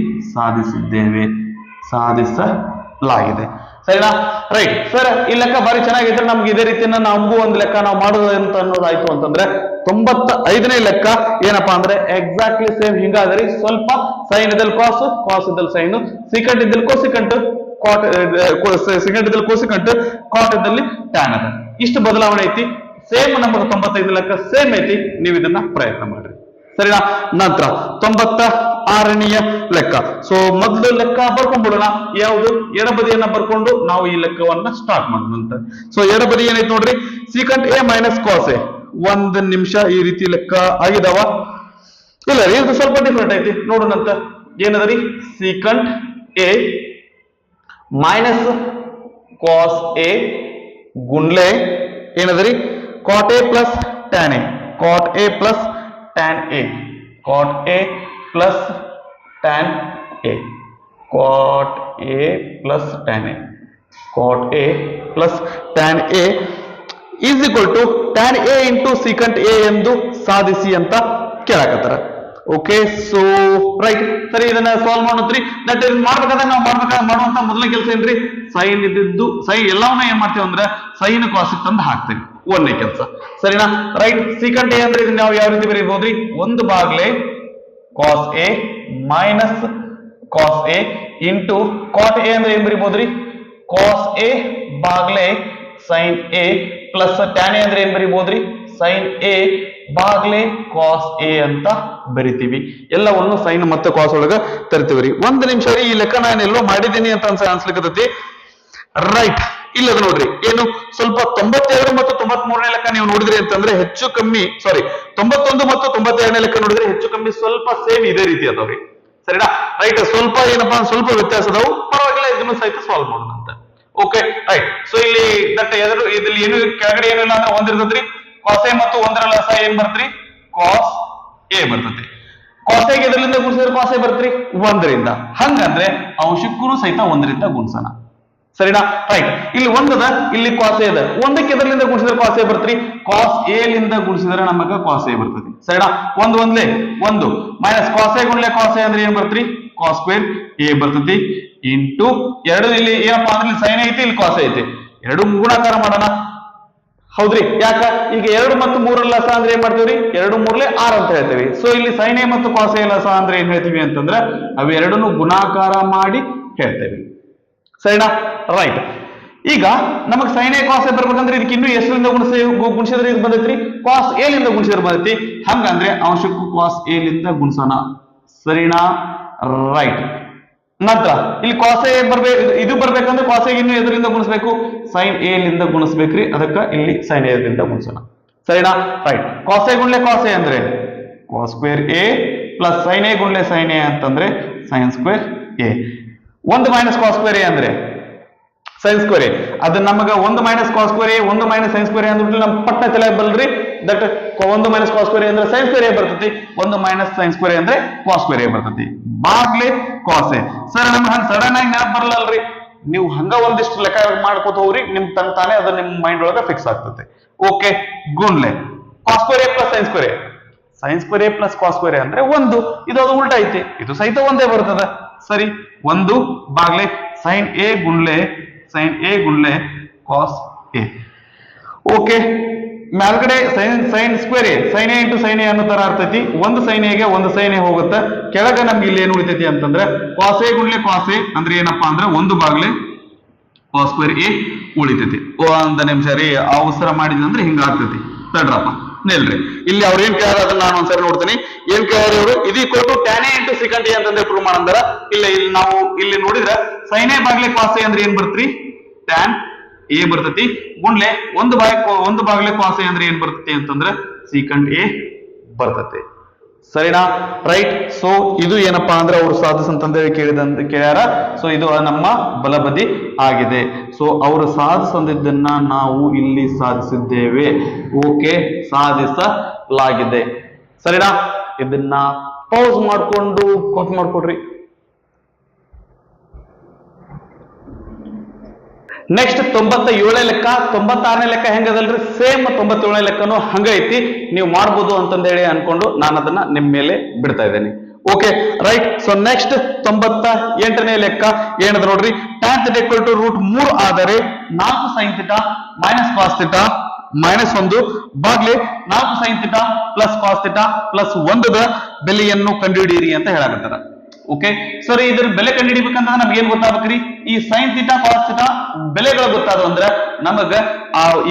S1: ಸಾಧಿಸಲಾಗಿದೆ. ಸರಿನಾ? ರೈಟ್ ಸರ್, ಈ ಲೆಕ್ಕ ಬಾರಿ ಚೆನ್ನಾಗಿದ್ರೆ ನಮ್ಗೆ ಇದೇ ರೀತಿಯನ್ನ ನಮಗೂ ಒಂದು ಲೆಕ್ಕ ನಾವು ಮಾಡೋದು ಅಂತ ಅನ್ನೋದಾಯ್ತು ಅಂತಂದ್ರೆ 95ನೇ ಲೆಕ್ಕ ಏನಪ್ಪಾ ಅಂದ್ರೆ ಎಕ್ಸಾಕ್ಟ್ಲಿ ಸೇಮ್ ಹಿಂಗಾದ್ರಿ. ಸ್ವಲ್ಪ ಸೈನ್ ಇದ್ದಲ್ಲಿ ಕಾಸ್ ಇದ್ದಲ್ಲಿ ಸೈನ್, ಸಿಕೆಂಟ್ ಇದ್ದಲ್ಲಿ ಕೋಸಿಕಂಟ್, ಸಿಕೆಂಟ್ ಇದ್ದಲ್ಲಿ ಕೋಸಿಕಂಟ್, ಕಾಟ್ ಇದ್ದಲ್ಲಿ ಟ್ಯಾನ್ ಅದ. ಇಷ್ಟು ಬದಲಾವಣೆ ಐತಿ. ಸೇಮ್ ನಮಗೆ 95 ಲೆಕ್ಕ ಸೇಮ್ ಐತಿ. ನೀವು ಇದನ್ನ ಪ್ರಯತ್ನ ಮಾಡ್ರಿ. ಸರಿನಾ? ನಂತರ 96ನೆಯ ಲೆಕ್ಕ. ಸೊ ಮೊದಲು ಲೆಕ್ಕ ಬರ್ಕೊಂಡ್ಬಿಡೋಣ. ಯಾವುದು? ಎಡಬದಿಯನ್ನ ಬರ್ಕೊಂಡು ನಾವು ಈ ಲೆಕ್ಕವನ್ನ ಸ್ಟಾರ್ಟ್ ಮಾಡೋಣ. ಸೊ ಎಡಬದಿ ಏನೈತಿ ನೋಡ್ರಿ secant A minus cos A. ಒಂದ್ ನಿಮಿಷ, ಈ ರೀತಿ ಲೆಕ್ಕ ಆಗಿದಾವ ಇಲ್ಲ ರೀ? ಇದು ಸ್ವಲ್ಪ ಡಿಫ್ರೆಂಟ್ ಐತಿ, ನೋಡೋಣಂತ. ಏನದರಿ secant A minus cos A ಗುಂಡ್ಲೆ ಏನದರಿ cot A plus tan A. Cot A plus tan A, cot A plus tan A, cot A plus tan A, cot A plus tan A is equal to tan A into secant A ಎಂದು ಸಾಧಿಸಿ ಅಂತ ಕೇಳಕತ್ತಾರ. ಓಕೆ, ಸೊ ರೈಟ್ ಸರಿ, ಇದನ್ನ ಸಾಲ್ವ್ ಮಾಡೋದ್ರಿ. ದಟ್ ಇದು ಮಾಡ್ಬೇಕಾದ್ರೆ ನಾವು ಮಾಡುವಂತ ಮೊದಲನೇ ಕೆಲಸ ಏನ್ರಿ ಸೈನ್ ಇದ್ದಿದ್ದು ಸೈನ್ ಎಲ್ಲವನ್ನ ಏನ್ ಮಾಡ್ತೀವಿ ಅಂದ್ರೆ ಸೈನ್ ಕಾಸ್ ತಂದು ಹಾಕ್ತೀವಿ. ಒಂದನೇ ಕೆಲಸ. ಸರಿನಾ? ರೈಟ್. ಸಿಕೆಂಟ್ ಎ ಅಂದ್ರೆ ಇದನ್ನ ನಾವು ಯಾವ ರೀತಿ ಬರೀಬಹುದ್ರಿ ಒಂದು ಬಾಗ್ಲೆ cos A minus cos A into cot A ಅಂದ್ರೆ ಏನ್ ಬರೀಬಹುದ್ರಿ ಕಾಸ್ ಎ ಬಾಗ್ಲೆ sine A plus tan A ಅಂದ್ರೆ ಏನ್ ಬರೀಬಹುದ್ರಿ ಸೈನ್ ಎ ಬಾಗ್ಲೆ ಕಾಸ್ ಎ ಅಂತ ಬರಿತೀವಿ. ಎಲ್ಲವನ್ನು ಸೈನ್ ಮತ್ತೆ ಕಾಸ್ ಒಳಗ ತರ್ತೀವಿ. ಒಂದು ನಿಮಿಷ ರೀ, ಈ ಲೆಕ್ಕ ನಾನು ಎಲ್ಲೋ ಮಾಡಿದ್ದೀನಿ ಅಂತ ಅನ್ಸ್ಲಿಕ್ಕತೈತಿ. ರೈಟ್, ಇಲ್ಲದ ನೋಡ್ರಿ ಏನು ಸ್ವಲ್ಪ 92 ಮತ್ತು 93ನೇ ಲೆಕ್ಕ ನೀವು ನೋಡಿದ್ರಿ ಅಂತಂದ್ರೆ ಹೆಚ್ಚು ಕಮ್ಮಿ 91 ಮತ್ತು 92ನೇ ಲೆಕ್ಕ ನೋಡಿದ್ರೆ ಹೆಚ್ಚು ಕಮ್ಮಿ ಸ್ವಲ್ಪ ಸೇಮ್ ಇದೇ ರೀತಿ ಅದಾವ್ರಿ. ಸರಿನಾ? ರೈಟ್, ಸ್ವಲ್ಪ ಏನಪ್ಪಾ ಸ್ವಲ್ಪ ವ್ಯತ್ಯಾಸ ಅದಾವು, ಪರವಾಗಿಲ್ಲ, ಇದನ್ನು ಸಹಿತ ಸಾಲ್ವ್ ಮಾಡೋಣ ಅಂತ. Okay, right. ಸೊ ಇಲ್ಲಿ ದಟ್ ಇದ್ರಲ್ಲಿ ಏನು ಕೆಳಗಡೆ ಏನು ಇಲ್ಲ ಅಂದ್ರೆ ಒಂದಿರ್ತದ್ರಿ ಕಾಸ್ ಎ ಮತ್ತು ಒಂದರ ಲಸ ಏನ್ ಬರ್ತ್ರಿ ಕಾಸ್ ಎ ಬರ್ತೈತಿ. ಕಾಸ್ ಎಗೆ ಇದರಿಂದ ಗುಣಿಸಿದ್ರೆ ಕಾಸ್ ಎ ಬರ್ತ್ರಿ 1ರಿಂದ. ಹಂಗಂದ್ರೆ ಅಂಶಕ್ಕೂ ಸಹಿತ 1ರಿಂದ ಗುಣಿಸೋಣ. ಸರಿನಾ? ರೈಟ್. ಇಲ್ಲಿ ಒಂದದ, ಇಲ್ಲಿ ಕಾಸ್ ಎ ಅದ. ಒಂದಕ್ಕೆ ಎದರ್ಲಿಂದ ಗುಣಿಸಿದ್ರೆ ಕಾಸ್ ಎ ಬರ್ತ್ರಿ, ಕಾಸ್ ಎ ಲಿಂದ ಗುಣಿಸಿದ್ರೆ ನಮಗ ಕಾಸ್ ಎ ಬರ್ತದೆ. ಸರಿನಾ? ಒಂದ್ಲೆ ಒಂದು ಮೈನಸ್ ಕಾಸ್ ಎ ಗುಣ್ಲೆ ಕಾಸ್ ಎ ಅಂದ್ರೆ ಏನ್ ಬರ್ತ್ರಿ, ಕಾಸ್ ಸ್ಕ್ವೇರ್ ಎ ಬರ್ತತಿ ಇಂಟು ಎರಡು. ಇಲ್ಲಿ ಏನಪ್ಪಾ ಅಂದ್ರೆ ಇಲ್ಲಿ ಸೈನ್ ಐತಿ, ಇಲ್ಲಿ ಕಾಸ್ ಐತಿ, ಎರಡು ಗುಣಾಕಾರ ಮಾಡೋಣ. ಹೌದ್ರಿ? ಯಾಕ ಈಗ 2 ಮತ್ತು 3 ಲಸ ಅಂದ್ರೆ ಏನ್ ಮಾಡ್ತೀವ್ರಿ, 2 3 6 ಅಂತ ಹೇಳ್ತೀವಿ. ಸೊ ಇಲ್ಲಿ ಸೈನ್ ಎ ಮತ್ತು ಕಾಸ್ ಎ ಲಸ ಅಂದ್ರೆ ಏನ್ ಹೇಳ್ತೀವಿ ಅಂತಂದ್ರೆ ಅವೆರಡನ್ನು ಗುಣಾಕಾರ ಮಾಡಿ ಹೇಳ್ತೇವೆ. ಸರಿನಾ? ರೈಟ್. ಈಗ ನಮಗ್ ಸೈನ್ ಎ ಕಾಸ್ ಎ ಬರ್ಬೇಕಂದ್ರೆ ಇದಕ್ಕೆ ಇನ್ನು ಎಷ್ಟರಿಂದ ಗುಣಿಸಿದ್ರೆ ಇದು ಬಂದೈತ್ರಿ, ಕಾಸ್ ಎ ಲಿಂದ ಗುಣಿಸಿದ್ರೆ ಬಂದೈತಿ. ಹಂಗಂದ್ರೆ ಅಂಶಕ್ಕೂ ಕಾಸ್ ಎ ಲಿಂದ ಗುಣಿಸೋಣ. ಸರಿನಾ? ರೈಟ್. ನಂತರ ಇಲ್ಲಿ ಕಾಸ್ ಎ ಬರ್ಬೇಕು, ಇದು ಬರ್ಬೇಕಂದ್ರೆ ಕಾಸ್ ಎ ಇನ್ನು ಎದರಿಂದ ಗುಣಿಸ್ಬೇಕು, ಸೈನ್ ಎ ಲಿಂದ ಗುಣಿಸ್ಬೇಕ್ರಿ. ಅದಕ್ಕ ಇಲ್ಲಿ ಸೈನ್ ಎ ಲಿಂದ ಗುಣಿಸೋಣ. ಸರಿನಾ? ರೈಟ್. ಕಾಸ್ ಎ ಗುಣ್ಲೆ ಕಾಸ್ ಎ ಅಂದ್ರೆ cos square A plus sine A ಗುಣ್ಲೆ ಸೈನ್ ಎ ಅಂತಂದ್ರೆ ಸೈನ್ ಸ್ಕ್ವೇರ್ ಎ. ಒಂದು ಮೈನಸ್ ಕಾಸ್ ಸ್ಕ್ವೇರ್ ಎ ಅಂದ್ರೆ ಸೈನ್ ಸ್ಕ್ವೇರ್ ಎ. ಅದು ನಮಗ ಒಂದು ಮೈನಸ್ ಕಾಸ್ ಸ್ಕ್ವೇರ್ ಎ, ಒಂದು ಮೈನಸ್ ಸೈನ್ ಸ್ಕ್ವೇರ್ ಎ ಅಂದ್ಬಿಟ್ಟು ನಮ್ ಪಟ್ಟ ತಲೆ ಬಲ್ರಿ. ದಟ್ ಒಂದು ಮೈನಸ್ ಕಾಸ್ ಸ್ಕ್ವೇರ್ ಎ ಅಂದ್ರೆ ಸೈನ್ ಸ್ಕ್ವೇರ್ ಎ ಬರ್ತತಿ, ಒಂದು ಮೈನಸ್ ಸೈನ್ ಸ್ಕ್ವೇರ್ ಎ ಅಂದ್ರೆ ಕಾಸ್ ಸ್ಕ್ವೇರ್ ಎ ಬರ್ತತಿ. ಬಾಗ್ಲೆ ಕಾಸ್ ಎ. ಸರ್ ನಮ್ಗೆ ಹಂಗ ಸಡನ್ ಆಗಿ ನೆನಪು ಬರಲ್ಲಲ್ರಿ, ನೀವು ಹಂಗ ಒಂದಿಷ್ಟು ಲೆಕ್ಕ ಮಾಡ್ಕೋತ ಹೋಗ್ರಿ, ನಿಮ್ ತಾನೇ ಅದು ನಿಮ್ ಮೈಂಡ್ ಒಳಗ ಫಿಕ್ಸ್ ಆಗ್ತದೆ. ಓಕೆ. ಗುಣ್ಲೆ cos square A plus sine square A. Sine square A plus cos square A ಅಂದ್ರೆ ಒಂದು, ಇದು ಅದು ಉಲ್ಟಾ ಐತಿ, ಇದು ಸಹಿತ ಒಂದೇ ಬರ್ತದ. ಸರಿ, ಒಂದು ಬಾಗ್ಲೆ ಸೈನ್ ಎ ಗುಣ್ಲೆ ಕಾಸ್ ಎ. ಓಕೆ. ಮೇಲ್ಗಡೆ sine square A, sine A into sine A ಅನ್ನೋ ತರ ಇರ್ತೈತಿ. ಒಂದು ಸೈನ್ ಎಗೆ ಒಂದು ಸೈನ್ ಎ ಹೋಗುತ್ತೆ. ಕೆಳಗ ನಮ್ಗೆ ಇಲ್ಲಿ ಏನ್ ಉಳಿತೈತಿ ಅಂತಂದ್ರೆ ಕಾಸ್ ಎ ಗುಣ್ಲೆ ಕಾಸ್ ಎ ಅಂದ್ರೆ ಏನಪ್ಪಾ ಅಂದ್ರೆ ಒಂದು ಬಾಗ್ಲೆ ಕಾಸ್ ಸ್ಕ್ವೇರ್ ಎ ಉಳಿತೈತಿ. ಒಂದ್ ನಿಮಿಷ ರೀ, ಅವಸರ ಮಾಡಿದ್ವಿ ಅಂದ್ರೆ ಹಿಂಗ ಆಗ್ತೈತಿ. ತಡ್ರಪ್ಪ ನಿಲ್ರಿ. ಇಲ್ಲಿ ಅವ್ರು ಏನ್ ಕೇಳಾರ ಅದನ್ನ ನಾನು ಒಂದ್ಸರಿ ನೋಡ್ತೀನಿ. ಏನ್ ಕೇಳಾರ ಅವರು, ಇದು equal to tan A into secant A ಅಂತಂದ್ರೆ ಪ್ರೂವ್ ಮಾಡಂದಾರ. ಇಲ್ಲ, ಇಲ್ಲಿ ನಾವು ಇಲ್ಲಿ ನೋಡಿದ್ರ ಸೈನ್ ಎ ಬಾಗ್ಲೆ ಕಾಸ್ ಎ ಅಂದ್ರೆ ಏನ್ ಬರ್ತ್ರಿ, ಟ್ಯಾನ್ ಎ ಬರ್ತತಿ. ಗುಣ್ಲೆ ಒಂದು ಬಾಗ್ಲೆ ಕಾಸ್ ಎ ಅಂದ್ರೆ ಏನ್ ಬರ್ತತಿ ಅಂತಂದ್ರೆ ಸಿಕಂಟ್ ಎ ಬರ್ತತಿ. ಸರಿನಾ? ರೈಟ್. ಸೊ ಇದು ಏನಪ್ಪಾ ಅಂದ್ರೆ ಅವರು ಸಾಧಿಸಂತಂದ್ರೆ ಕೇಳ್ಯಾರ. ಸೊ ಇದು ನಮ್ಮ ಬಲಬದಿ ಆಗಿದೆ. ಸೊ ಅವರು ಸಾಧಿಸಂದಿದ್ದನ್ನ ನಾವು ಇಲ್ಲಿ ಸಾಧಿಸಿದ್ದೇವೆ. ಓಕೆ, ಸಾಧಿಸಲಾಗಿದೆ. ಸರಿನಾ? ಇದನ್ನ ಪೌಸ್ ಮಾಡ್ಕೊಂಡು ಕಾಪಿ ಮಾಡ್ಕೊಡ್ರಿ. ನೆಕ್ಸ್ಟ್ 97ನೇ ಲೆಕ್ಕ. 96ನೇ ಲೆಕ್ಕ ಹೆಂಗದಲ್ರಿ, ಸೇಮ್ 97ನೇ ಲೆಕ್ಕನು ಹಂಗ ಐತಿ. ನೀವು ಮಾಡ್ಬೋದು ಅಂತಂದೇಳಿ ಅನ್ಕೊಂಡು ನಾನು ಅದನ್ನ ನಿಮ್ ಮೇಲೆ ಬಿಡ್ತಾ ಇದ್ದೇನೆ. Okay, right. ಸೊ ನೆಕ್ಸ್ಟ್ 98ನೇ ಲೆಕ್ಕ ಏನದ ನೋಡ್ರಿ. tan θ equal to √3 ಆದರೆ 4 sin θ ಮೈನಸ್ ಕಾಸ್ θ ಮೈನಸ್ 1 ಬಾಗ್ಲೆ 4 sin θ ಪ್ಲಸ್ ಕಾಸ್ θ ಪ್ಲಸ್ 1ದ ಬೆಲೆಯನ್ನು ಕಂಡುಹಿಡಿಯಿರಿ ಅಂತ ಹೇಳಕತ್ತಾರ. ಓಕೆ ಸರಿ, ಇದ್ರ ಬೆಲೆ ಕಂಡುಹಿಡಿಬೇಕಂದ್ರೆ ನಮ್ಗೆ ಏನ್ ಗೊತ್ತಾಗ್ಬೇಕ್ರಿ, ಈ ಸೈನ್ ಥೀಟಾ ಕಾಸ್ ಥೀಟಾ ಬೆಲೆಗಳು ಗೊತ್ತಾದವು ಅಂದ್ರೆ ನಮಗ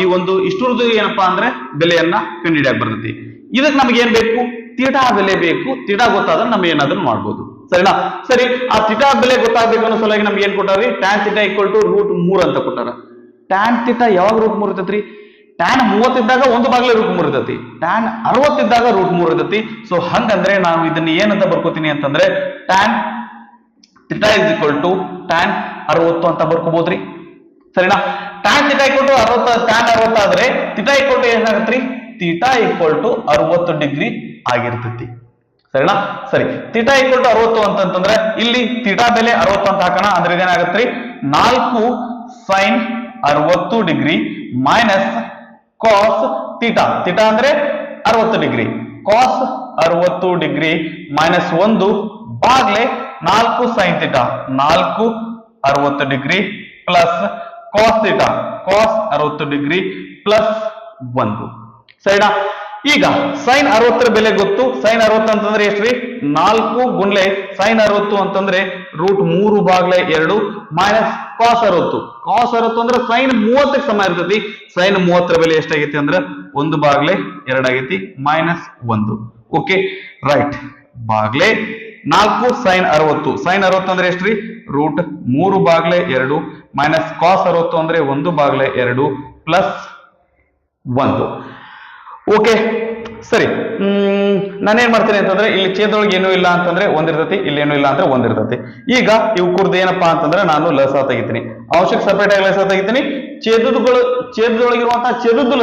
S1: ಈ ಒಂದು ಇಷ್ಟರದ್ದು ಏನಪ್ಪಾ ಅಂದ್ರೆ ಬೆಲೆಯನ್ನ ಕಂಡುಹಿಡಿಯಕ್ ಬರ್ತೈತಿ. ಇದಕ್ಕೆ ನಮ್ಗೆ ಏನ್ ಬೇಕು, ಥೀಟಾ ಬೆಲೆ ಬೇಕು. ಥೀಟಾ ಗೊತ್ತಾದ್ರೆ ನಮ್ಗೆ ಏನಾದ್ರೂ ಮಾಡ್ಬೋದು. ಸರಿನಾ? ಸರಿ, ಆ ಥೀಟಾ ಬೆಲೆ ಗೊತ್ತಾಗ್ಬೇಕು ಅನ್ನೋ ಸಲುವಾಗಿ ನಮ್ಗೆ ಏನ್ ಕೊಟ್ಟಾರಿ, ಟ್ಯಾನ್ ಥೀಟಾ ಈಕ್ವಲ್ ಟು √3 ಅಂತ ಕೊಟ್ಟಾರ. ಟ್ಯಾನ್ ಥೀಟಾ ಯಾವಾಗ √3 ಇರ್ತೈತ್ರಿ, ಟ್ಯಾನ್ 30 ಇದ್ದಾಗ ಒಂದು ಬಾಗ್ಲೆ √3 ಇರ್ತೈತಿ, ಟ್ಯಾನ್ 60 ಇದ್ದಾಗ √3 ಇರ್ತೈತಿ. ಸೊ ಹಂಗಂದ್ರೆ ನಾನು ಇದನ್ನ ಏನಂತ ಬರ್ಕೋತೀನಿ ಅಂತಂದ್ರೆ tan theta is equal to tan 60 ಅಂತ ಬರ್ಕೋಬಹುದ್ರಿ. ಸರಿನಾ? Tan theta equal to 60, tan 60 ಆದ್ರೆ ಥೀಟಾ ಈಕ್ವಲ್ ಟು ಏನಾಗತ್ರಿ, ಥೀಟಾ ಈಕ್ವಲ್ ಟು 60 ಡಿಗ್ರಿ ಆಗಿರ್ತೈತಿ. ಸರಿನಾ? ಸರಿ, ಥೀಟಾ ಈಕ್ವಲ್ ಟು 60 ಅಂತಂದ್ರೆ ಇಲ್ಲಿ ಥೀಟಾ ಬೆಲೆ 60 ಅಂತ ಹಾಕೋಣ. ಅಂದ್ರೆ ಇದೇನಾಗತ್ರಿ, 4 sin 60 degree minus cos theta. Theta ಅಂದ್ರೆ 60 ಡಿಗ್ರಿ, ಕಾಸ್ 60 ಡಿಗ್ರಿ ಮೈನಸ್ 1 ಬಾಗ್ಲೆ 4 sin theta, 4 60 degree plus cos theta, cos 60 degree plus 1. ಸರಿನಾ? ಈಗ ಸೈನ್ 60 ಬೆಲೆ ಗೊತ್ತು. ಸೈನ್ 60 ಅಂತಂದ್ರೆ ಎಷ್ಟ್ರಿ, 4 ಗುಣ್ಲೆ ಸೈನ್ 60 ಅಂತಂದ್ರೆ √3 ಬಾಗ್ಲೆ 2 ಮೈನಸ್ ಕಾಸ್ 60. ಕಾಸ್ 60 ಅಂದ್ರೆ ಸೈನ್ 30ಕ್ಕೆ ಸಮ ಇರ್ತೈತಿ. ಸೈನ್ 30ರ ಬೆಲೆ ಎಷ್ಟಾಗೈತಿ ಅಂದ್ರೆ 1 ಬಾಗ್ಲೆ 2 ಆಗೈತಿ ಮೈನಸ್ 1. Okay, right. ಬಾಗ್ಲೆ 4 ಸೈನ್ 60. ಸೈನ್ 60 ಅಂದ್ರೆ ಎಷ್ಟ್ರಿ, √3 ಬಾಗ್ಲೆ 2 ಮೈನಸ್ ಕಾಸ್ 60 ಅಂದ್ರೆ 1 ಬಾಗ್ಲೆ 2 ಪ್ಲಸ್ 1. ಓಕೆ, ಸರಿ. ನಾನೇನ್ ಮಾಡ್ತೇನೆ ಅಂತಂದ್ರೆ ಇಲ್ಲಿ ಛೇದದೊಳಗೆ ಏನೂ ಇಲ್ಲ ಅಂತಂದ್ರೆ ಒಂದಿರ್ತತಿ, ಇಲ್ಲಿ ಏನೂ ಇಲ್ಲ ಅಂದ್ರೆ ಒಂದಿರ್ತತಿ. ಈಗ ಇವು ಕುರ್ದು ಏನಪ್ಪಾ ಅಂತಂದ್ರೆ ನಾನು ಲಸ ತೆಗಿತೀನಿ, ಅಂಶಕ್ಕೆ ಸಪರೇಟ್ ಆಗಿ ಲಸ ತೆಗಿತೀನಿ, ಛೇದದೊಳಗಿರುವಂತಹ ಛೇದದ್ದು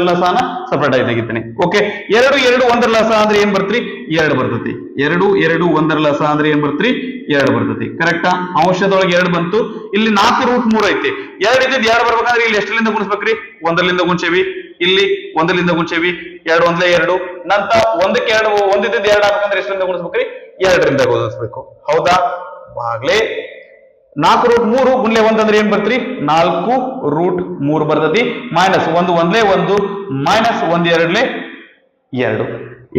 S1: ಲಸಾನ ಸಪರೇಟ್ ಆಗಿ ತೆಗಿತೀನಿ. ಓಕೆ, 2 2 1 ಲಸ ಅಂದ್ರೆ ಏನ್ ಬರ್ತ್ರಿ? 2 ಬರ್ತತಿ. 2 2 1 ಲಸ ಅಂದ್ರೆ ಏನ್ ಬರ್ತ್ರಿ? 2 ಬರ್ತತಿ. ಕರೆಕ್ಟಾ? ಅಂಶದೊಳಗೆ 2 ಬಂತು. ಇಲ್ಲಿ 4√3 ಐತಿ. 2 ಇದ್ದಿದ್ದು 2 ಬರ್ಬೇಕಂದ್ರೆ ಇಲ್ಲಿ ಎಷ್ಟರಿಂದ ಗುಣಿಸ್ಬೇಕ್ರಿ? 1ರಿಂದ ಗುಣಿಸೇವಿ. ಇಲ್ಲಿ 1ರಿಂದ ಗುಣಿಸೇವಿ. 2 1 2. ನಂತರ 1ಕ್ಕೆ 2 ಒಂದಿದ್ದು 2 ಆಗ್ಬೇಕಂದ್ರೆ ಎಷ್ಟರಿಂದ ಗುಣಿಸ್ಬೇಕ್ರಿ? 2ರಿಂದ ಗುಣಿಸ್ಬೇಕು. ಹೌದಾ? ಬಾಗ್ಲೆ 4√3 ಗುಣ್ಲೆ 1 ಅಂದ್ರೆ ಏನ್ ಬರ್ತ್ರಿ? 4√3 ಬರ್ತತಿ. ಮೈನಸ್ 1 1 1 ಮೈನಸ್ 1 2 2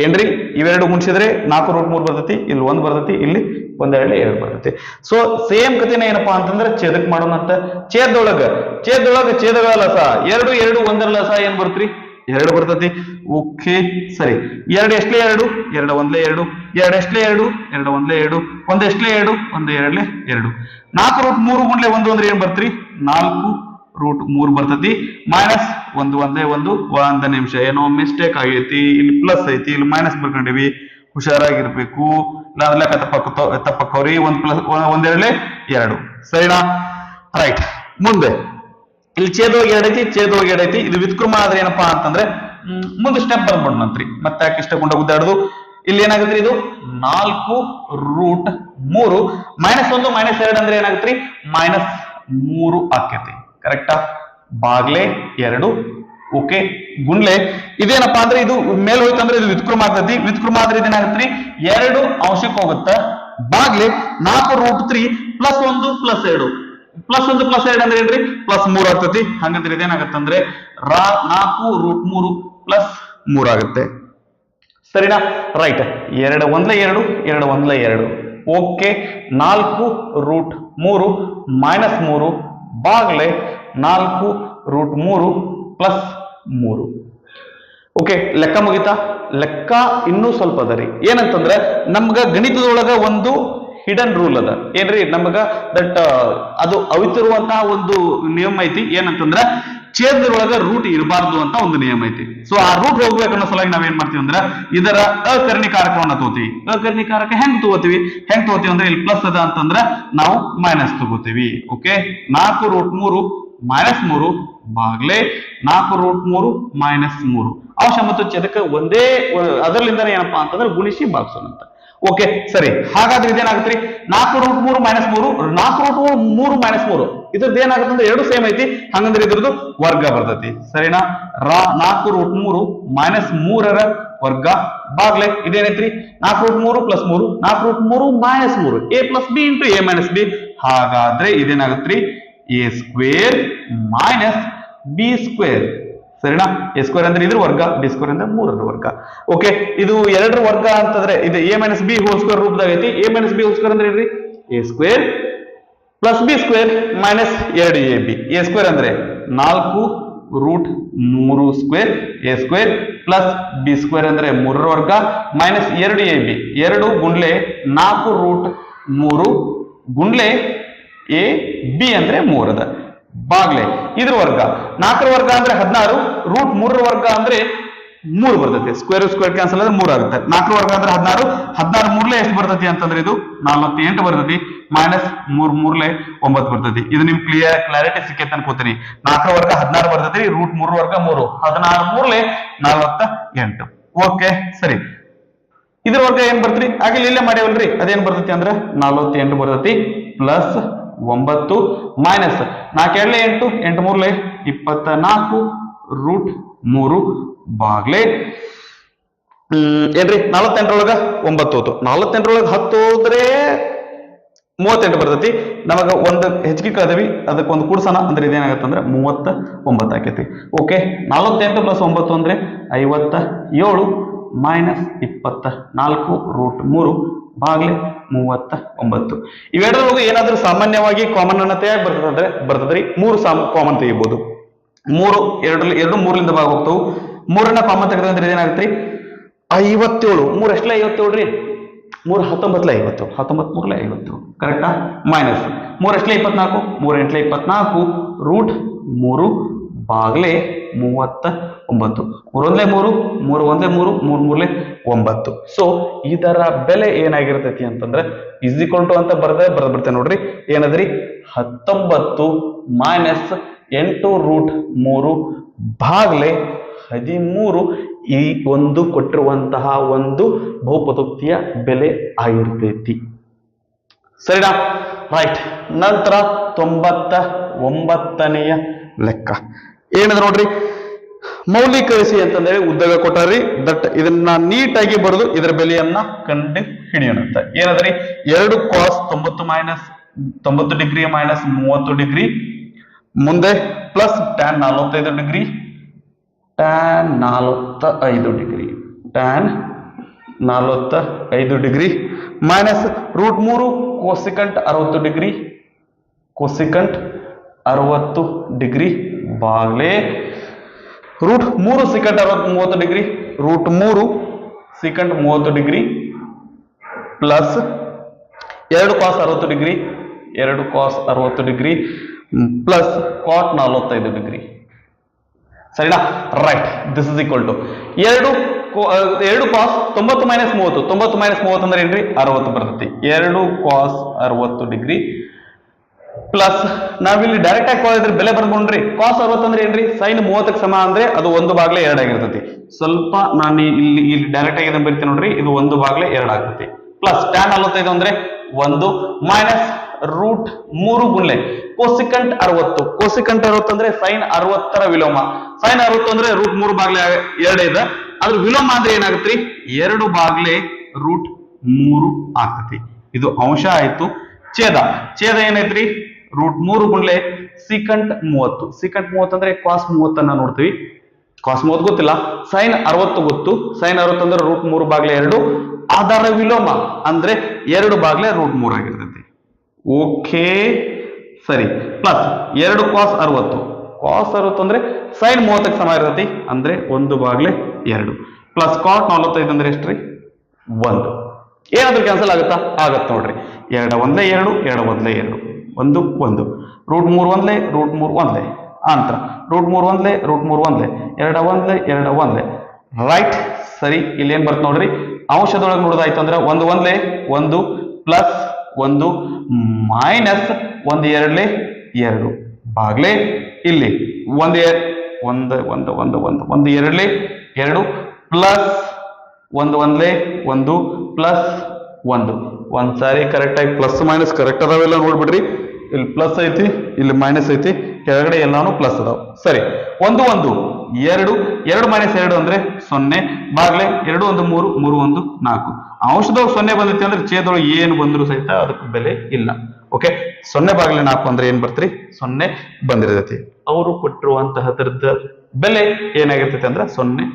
S1: ಏನ್ರಿ? ಇವೆರಡು ಗುಣಿಸಿದ್ರೆ 4√3 ಬರ್ತತಿ. ಇಲ್ಲಿ 1 ಬರ್ತತಿ, ಇಲ್ಲಿ 1 2 2 ಬರ್ತತಿ. ಸೊ ಸೇಮ್ ಕಥೆನ ಏನಪ್ಪಾ ಅಂತಂದ್ರೆ ಛೇದಕ್ ಮಾಡೋಣ ಅಂತ. ಛೇದದೊಳಗ ಛೇದಗಳ ಲಸ 2 2 1 ಲಸ ಏನ್ ಬರ್ತ್ರಿ? 2 ಬರ್ತತಿ. ಓಕೆ, ಸರಿ. 2 ಎಷ್ಟಲೇ 2? 2 1 2. 2 ಎಷ್ಟಲೇ 2? 2 1 2. 1 ಎಷ್ಟಲೇ 2? 1 2 2. 4√3 ಗುಣ್ಲೆ 1 ಅಂದ್ರೆ ಏನ್ ಬರ್ತ್ರಿ? 4√3 ಬರ್ತತಿ. ಮೈನಸ್ 1 1 1. ಒಂದ್ ನಿಮಿಷ, ಏನೋ ಮಿಸ್ಟೇಕ್ ಆಗೈತಿ. ಇಲ್ಲಿ ಪ್ಲಸ್ ಐತಿ, ಇಲ್ಲಿ ಮೈನಸ್ ಬರ್ಕೊಂಡಿವಿ. ಹುಷಾರಾಗಿರ್ಬೇಕು, ಇಲ್ಲಾಂದ್ರೆ ಲೆಕ್ಕ ತಪ್ಪಕ್ಕವ್ರಿ. 1 2 2. ಸರಿನಾ? ರೈಟ್. ಮುಂದೆ ಇಲ್ಲಿ ಛೇದವಾಗಿ 2 ಐತಿ, ಛೇದವಾಗಿ 2 ಐತಿ. ಇದು ವ್ಯುತ್ಕ್ರಮ ಆದ್ರೆ ಏನಪ್ಪಾ ಅಂತಂದ್ರೆ ಮುಂದೆ ಸ್ಟೆಪ್ ಬಂದ್ಬಿಡ್ನಂತ್ರಿ. ಮತ್ತೆ ಯಾಕೆ ಇಷ್ಟಕೊಂಡ ಗುದ್ದಾಡುದು? ಇಲ್ಲಿ ಏನಾಗತ್ರಿ? ಇದು 4√3 ಮೈನಸ್ 1 ಮೈನಸ್ 2 ಅಂದ್ರೆ ಏನಾಗತ್ರಿ? -3 ಆಕೇತಿ. ಕರೆಕ್ಟಾ? ಬಾಗ್ಲೆ 2. ಓಕೆ, ಗುಣ್ಲೆ ಇದೇನಪ್ಪಾ ಅಂದ್ರೆ ಇದು ಮೇಲೆ ಹೋಯ್ತಂದ್ರೆ ಇದು ವ್ಯುತ್ಕ್ರಮ ಆಗ್ತತಿ. ವ್ಯುತ್ಕ್ರಮ ಆದ್ರೆ ಇದೇನಾಗತ್ರಿ? 2 ಅಂಶಕ್ಕೆ ಹೋಗುತ್ತ. ಬಾಗ್ಲೆ 4√3 ಪ್ಲಸ್ 1 ಪ್ಲಸ್ 2. ಪ್ಲಸ್ 1 ಪ್ಲಸ್ 2 ಅಂದ್ರೆ ಏನ್ರಿ? +3 ಆಗ್ತತಿ. ಹಂಗಂದ್ರೆ ಇದೇನಾಗತ್ತಂದ್ರೆ 4√3 ಪ್ಲಸ್ 3 ಆಗುತ್ತೆ. ಸರಿನಾ? ರೈಟ್. 2 1 2 2 1 2. ಓಕೆ, 4√3 ಮೈನಸ್ 3 ಬಾಗ್ಲೆ 4√3 ಪ್ಲಸ್ 3. ಓಕೆ, ಲೆಕ್ಕ ಮುಗಿತಾ? ಲೆಕ್ಕ ಇನ್ನೂ ಸ್ವಲ್ಪ ಅದ ರೀ. ಏನಂತಂದ್ರೆ ನಮ್ಗ ಗಣಿತದೊಳಗ ಒಂದು ಹಿಡನ್ ರೂಲ್ ಅದ. ಏನ್ರಿ? ನಮಗ ದಟ್ ಅದು ಅವಿತಿರುವಂತಹ ಒಂದು ನಿಯಮ ಐತಿ. ಏನಂತಂದ್ರ ಛೇದದೊಳಗ ರೂಟ್ ಇರಬಾರ್ದು ಅಂತ ಒಂದು ನಿಯಮ ಐತಿ. ಸೊ ಆ ರೂಟ್ ಹೋಗ್ಬೇಕನ್ನೋ ಸಲುವಾಗಿ ನಾವೇನ್ ಮಾಡ್ತೀವಿ ಅಂದ್ರ ಇದರ ಅಕರ್ಣಿಕಾರಕವನ್ನ ತಗೋತೀವಿ. ಅಕರ್ಣಿಕಾರಕ ಹೆಂಗ್ ತಗೋತೀವಿ ಅಂದ್ರೆ ಇಲ್ಲಿ ಪ್ಲಸ್ ಅದ ಅಂತಂದ್ರ ನಾವು ಮೈನಸ್ ತಗೋತೀವಿ. ಓಕೆ, 4√3 ಮೈನಸ್ 3 ಬಾಗ್ಲೆ 4√3 ಮೈನಸ್ 3. ಅಂಶ ಮತ್ತು ಛೇದಕ ಒಂದೇ, ಅದರಲ್ಲಿಂದಾನೆ ಏನಪ್ಪಾ ಅಂತಂದ್ರೆ ಗುಣಿಸಿ ಭಾಗಿಸೋಣ ಅಂತ. ಓಕೆ, ಸರಿ. ಹಾಗಾದ್ರೆ ಇದೇನಾಗತ್ರಿ? 4√3 ಮೈನಸ್ 3 4√3 ಮೈನಸ್ 3 ಇದ್ರದ್ದು ಏನಾಗುತ್ತೆ ಅಂದ್ರೆ ಎರಡು ಸೇಮ್ ಐತಿ. ಹಂಗಂದ್ರೆ ಇದ್ರದ್ದು ವರ್ಗ ಬರ್ತೈತಿ. ಸರಿನಾ? 4√3 ಮೈನಸ್ 3ರ ವರ್ಗ ಬಾಗ್ಲೆ ಇದೇನೈತ್ರಿ? 4√3 plus 3 4√3 minus 3 a plus B into a minus B. ಹಾಗಾದ್ರೆ ಇದೇನಾಗತ್ರಿ? a square minus B square. ಸರಿನಾ? a ಸ್ಕ್ವೇರ್ ಅಂದ್ರೆ ಇದ್ರ ವರ್ಗ, ಬಿ ಸ್ಕ್ವೇರ್ ಅಂದ್ರೆ 3ರ ವರ್ಗ. ಓಕೆ, ಇದು 2ರ ವರ್ಗ ಅಂತಂದ್ರೆ ಇದು a minus B whole square ರೂಪದಾಗ ಐತಿ. a minus B whole square ಅಂದ್ರೆ ಏನ್ರಿ? a square plus B square minus 2ab. a square ಅಂದ್ರೆ 4√3 square a square plus B square ಅಂದ್ರೆ 3ರ ವರ್ಗ ಮೈನಸ್ 2ab. 2 ಗುಣ್ಲೆ 4√3 ಗುಣ್ಲೆ a b ಅಂದ್ರೆ 3 ಅದ. ಬಾಗ್ಲೆ ಇದ್ರ ವರ್ಗ 4ರ ವರ್ಗ ಅಂದ್ರೆ 16. √3ರ ವರ್ಗ ಅಂದ್ರೆ 3 ಬರ್ತೈತಿ. ಸ್ಕ್ವೇರ್ ಸ್ಕ್ವೇರ್ ಕ್ಯಾನ್ಸಲ್ ಆದ್ರೆ 3 ಆಗುತ್ತೆ. 4ರ ವರ್ಗ ಅಂದ್ರೆ 16. 16 ಮೂರ್ಲೆ ಎಷ್ಟು ಬರ್ತೈತಿ ಅಂತಂದ್ರೆ ಇದು 48 ಬರ್ತೈತಿ. ಮೈನಸ್ 3 3 9 ಬರ್ತೈತಿ. ಇದು ನಿಮ್ ಕ್ಲಾರಿಟಿ ಸಿಕ್ಕೈತೆ ಅನ್ಕೋತೀನಿ. 4ರ ವರ್ಗ 16 ಬರ್ತೈತಿ. √3ರ ವರ್ಗ 3. 16 3 48. ಓಕೆ, ಸರಿ. ಇದ್ರ ವರ್ಗ ಏನ್ ಬರ್ತೈತಿ? ಹಾಗೆ ಇಲ್ಲೇ ಮಾಡ್ಯಾವಲ್ರಿ, ಅದೇನ್ ಬರ್ತೈತಿ ಅಂದ್ರೆ 48 ಬರ್ತೈತಿ. ಪ್ಲಸ್ 9 ಮೈನಸ್ 4 2 8 8 3 24 √3 ಬಾಗ್ಲೆ ಏನ್ರಿ? 48ರೊಳಗ 9 ಹೋತು. 48ರೊಳಗ 10 ಹೋದ್ರೆ 38 ಬರ್ತೈತಿ. ನಮಗ ಒಂದು ಹೆಚ್ಚಿಗೆ ಕಳೆದವಿ, ಅದಕ್ಕೆ ಒಂದು ಕೂಡ್ಸೋಣ ಅಂದ್ರೆ ಇದೇನಾಗತ್ತೆ ಅಂದ್ರೆ 39 ಆಕೈತಿ. ಓಕೆ, 48 ಪ್ಲಸ್ 9 ಅಂದ್ರೆ 57 ಮೈನಸ್ 24 √3 ಬಾಗ್ಲೆ 39. ಇವೆರಡರೊಳಗೆ ಏನಾದ್ರೂ ಸಾಮಾನ್ಯವಾಗಿ ಕಾಮನ್ ಅನ್ನ ತೆಗೆಯಾಗಿ ಬರ್ತದ್ರಿ. 3 ಕಾಮನ್ ತೆಗಿಬಹುದು. 3 2 3ರಿಂದ ಭಾಗ ಹೋಗ್ತಾವು. 3ನ್ನ ಕಾಮನ್ ತೆಗೆದ್ರೆ ಏನಾಗುತ್ತೆ? 57. 3 ಎಷ್ಟಲೇ 57 ರೀ? 3 19 50. 19 3 50. ಕರೆಕ್ಟಾ? ಮೈನಸ್ 3 ಎಷ್ಟಲೇ 24. 3 8 24 √3 ಬಾಗ್ಲೆ 39. 3 1 3 3 1 3 3 3 9. ಸೊ ಇದರ ಬೆಲೆ ಏನಾಗಿರ್ತೈತಿ ಅಂತಂದ್ರೆ ಇಸ್ ಈಕ್ವಲ್ ಟು ಅಂತ ಬರ್ಬಿಡ್ತೇನೆ ನೋಡ್ರಿ. ಏನದ್ರಿ 19 ಮೈನಸ್ 8√3 ಬಾಗ್ಲೆ 13 ಈ ಒಂದು ಕೊಟ್ಟಿರುವಂತಹ ಒಂದು ಬಹುಪದೋಕ್ತಿಯ ಬೆಲೆ ಆಗಿರ್ತೈತಿ. ಸರಿನಾ? ರೈಟ್. ನಂತರ 99ನೆಯ ಲೆಕ್ಕ ಏನದ ನೋಡ್ರಿ. ಮೌಲ್ಯೀಕರಿಸಿ ಅಂತಂದ್ರೆ ಉದ್ಯೋಗ ಕೊಟ್ಟಾರಿ. ದಟ್ ಇದನ್ನ ನೀಟಾಗಿ ಬರೆದು ಇದರ ಬೆಲೆಯನ್ನ ಕಂಡು ಹಿಡಿಯೋಣ. ಏನದ್ರಿ 2 cos 90 ಡಿಗ್ರಿ ಮೈನಸ್ 30 ಡಿಗ್ರಿ ಮುಂದೆ plus tan 45 degree tan 45 degree minus √3 cosecant 60 degree ಬಾಗ್ಲೆ √3 secant 30 degree √3 secant 30 degree plus 2 cos 60 degree plus cot 45 degree. ಸರಿನಾ? Right. This is equal to 2 cos 90 minus 30 90 minus 30 ಅಂದ್ರೆ ಏನ್ರಿ 60 ಬರ್ತೈತಿ. 2 cos 60 ಡಿಗ್ರಿ ಪ್ಲಸ್ ನಾವಿಲ್ಲಿ ಡೈರೆಕ್ಟ್ ಆಗಿ ಇದ್ರ ಬೆಲೆ ಬರ್ಕೊಂಡ್ರಿ. cos 60 ಅಂದ್ರೆ ಏನ್ರಿ sin 30ಕ್ಕೆ ಸಮ ಅಂದ್ರೆ ಅದು 1/2 ಆಗಿರ್ತೈತಿ. ಸ್ವಲ್ಪ ನಾನು ಇಲ್ಲಿ ಡೈರೆಕ್ಟ್ ಆಗಿ ಬರಿತೇನೆ ನೋಡ್ರಿ. ಇದು 1/2 ಆಗ್ತೈತಿ. ಪ್ಲಸ್ tan 45 ಅಂದ್ರೆ 1 ಮೈನಸ್ √3 ಗುಣ್ಲೆ ಕೋಸಿಕಂಟ್ 60 ಅಂದ್ರೆ sin 60ರ ವಿಲೋಮ. sin 60 ಅಂದ್ರೆ √3/2 ಇದೆ. ಅದ್ರ ವಿಲೋಮ ಅಂದ್ರೆ ಏನಾಗತ್ರಿ 2/√3 ಆಗ್ತತಿ. ಇದು ಅಂಶ ಆಯ್ತು. ಛೇದ ಏನೈತ್ರಿ √3 ಗುಣ್ಲೆ ಸಿಕಂಟ್ 30 ಅಂದ್ರೆ cos 30 ಅನ್ನ ನೋಡ್ತೀವಿ. cos 30 ಗೊತ್ತಿಲ್ಲ, sin 60 ಗೊತ್ತು. sin 60 ಅಂದ್ರೆ √3/2 ಅದರ ವಿಲೋಮ ಅಂದ್ರೆ 2/√3 ಆಗಿರ್ತೈತಿ. ಓಕೆ ಸರಿ. ಪ್ಲಸ್ 2 cos 60 ಅಂದ್ರೆ sin 30ಕ್ಕೆ ಸಮ ಇರ್ತೈತಿ ಅಂದ್ರೆ 1/2 ಪ್ಲಸ್ cot 45 ಅಂದ್ರೆ ಎಷ್ಟ್ರಿ 1. ಏನಾದ್ರೂ ಕ್ಯಾನ್ಸಲ್ ಆಗುತ್ತಾ? ಆಗತ್ತೆ ನೋಡ್ರಿ. 2 1 2 2 1 2 1 √3 1 ಅಂತರ √3 1 2 1 ರೈಟ್. ಸರಿ. ಇಲ್ಲಿ ಏನ್ ಬರ್ತದೆ ನೋಡ್ರಿ, ಅಂಶದೊಳಗೆ ನೋಡೋದಾಯ್ತು ಅಂದ್ರೆ 1 1 ಪ್ಲಸ್ 1 ಮೈನಸ್ 1 2 ಬಾಗ್ಲೆ ಇಲ್ಲಿ 1 2 ಪ್ಲಸ್ 1 1 ಪ್ಲಸ್ 1 ಒಂದ್ಸಾರಿ ಕರೆಕ್ಟ್ ಆಗಿ ಪ್ಲಸ್ ಮೈನಸ್ ಕರೆಕ್ಟ್ ಅದಾವೆಲ್ಲ ನೋಡ್ಬಿಡ್ರಿ. ಇಲ್ಲಿ ಪ್ಲಸ್ ಐತಿ, ಇಲ್ಲಿ ಮೈನಸ್ ಐತಿ, ಕೆಳಗಡೆ ಎಲ್ಲಾನು ಪ್ಲಸ್ ಅದಾವ. ಸರಿ. 1 1 2 ಮೈನಸ್ 2 ಅಂದ್ರೆ 0 ಬಾಗ್ಲೆ 2 1 3 3 1 4 ಅಂಶದೊಳಗೆ 0 ಬಂದೈತಿ ಅಂದ್ರೆ ಛೇದೊಳಗೆ ಏನು ಬಂದ್ರು ಸಹಿತ ಅದಕ್ಕೆ ಬೆಲೆ ಇಲ್ಲ. ಓಕೆ. 0/4 ಅಂದ್ರೆ ಏನ್ ಬರ್ತ್ರಿ 0 ಬಂದಿರ್ತೈತಿ. ಅವರು ಕೊಟ್ಟಿರುವಂತಹದ್ರದ ಬೆಲೆ ಏನಾಗಿರ್ತೈತಿ ಅಂದ್ರೆ 0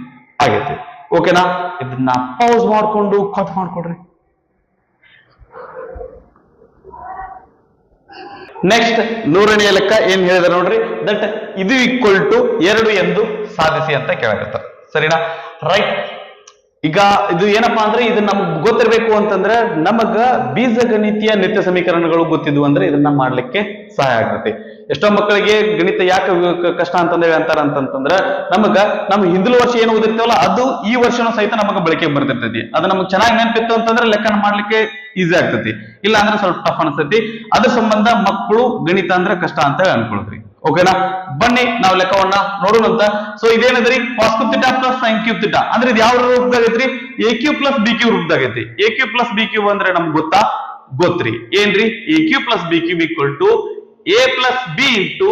S1: ಆಗೈತಿ. ಓಕೆನಾ? ಇದನ್ನ ಪೌಸ್ ಮಾಡ್ಕೊಂಡು ಕಟ್ ಮಾಡ್ಕೊಡ್ರಿ. ನೆಕ್ಸ್ಟ್ 100ನೇ ಲೆಕ್ಕ ಏನ್ ಹೇಳಿದಾರೆ ನೋಡ್ರಿ. ದಟ್ ಇದು ಈಕ್ವಲ್ ಟು 2 ಎಂದು ಸಾಧಿಸಿ ಅಂತ ಕೇಳಕತ್ತಾರೆ. ಸರಿನಾ? ರೈಟ್. ಈಗ ಇದು ಏನಪ್ಪಾ ಅಂದ್ರೆ ಇದು ನಮ್ಗೆ ಗೊತ್ತಿರ್ಬೇಕು ಅಂತಂದ್ರೆ ನಮಗ ಬೀಜಗಣಿತೀಯ ನಿತ್ಯ ಸಮೀಕರಣಗಳು ಗೊತ್ತಿದ್ವು ಅಂದ್ರೆ ಇದನ್ನ ಮಾಡ್ಲಿಕ್ಕೆ ಸಹಾಯ ಆಗ್ತೈತಿ. ಎಷ್ಟೋ ಮಕ್ಕಳಿಗೆ ಗಣಿತ ಯಾಕೆ ಕಷ್ಟ ಅಂತಂದ್ರೆ ಅಂತಂದ್ರೆ ನಮ್ಮ ಹಿಂದಿನ ವರ್ಷ ಏನು ಓದಿರ್ತೇವಲ್ಲ ಅದು ಈ ವರ್ಷನೂ ಸಹಿತ ನಮಗ ಬಳಕೆ ಬರ್ತಿರ್ತೈತಿ. ಅದು ನಮ್ಗೆ ಚೆನ್ನಾಗಿ ನೆನಪಿತ್ತು ಅಂತಂದ್ರೆ ಲೆಕ್ಕನ ಮಾಡ್ಲಿಕ್ಕೆ ಈಸಿ ಆಗ್ತೈತಿ. ಇಲ್ಲ ಅಂದ್ರೆ ಸ್ವಲ್ಪ ಟಫ್ ಅನ್ಸ್ತೈತಿ. ಅದ್ರ ಸಂಬಂಧ ಮಕ್ಕಳು ಗಣಿತ ಅಂದ್ರೆ ಕಷ್ಟ ಅಂತ ಅನ್ಕೊಳ್ತ್ರಿ. ಓಕೆನಾ? ಬನ್ನಿ ನಾವು ಲೆಕ್ಕವನ್ನ ನೋಡೋಣ ಅಂತ. ಸೊ ಇದೇನದ್ರಿ cos cube theta plus sin cube theta ಅಂದ್ರೆ ಇದು ಯಾವ ರೂಪದಾಗ ಐತ್ರಿ a cube plus b cube ರೂಪದಾಗ ಐತಿ. a cube plus b cube ಅಂದ್ರೆ ನಮ್ಗೆ ಗೊತ್ತ್ರಿ ಏನ್ರಿ a cube plus b cube equal to a plus b into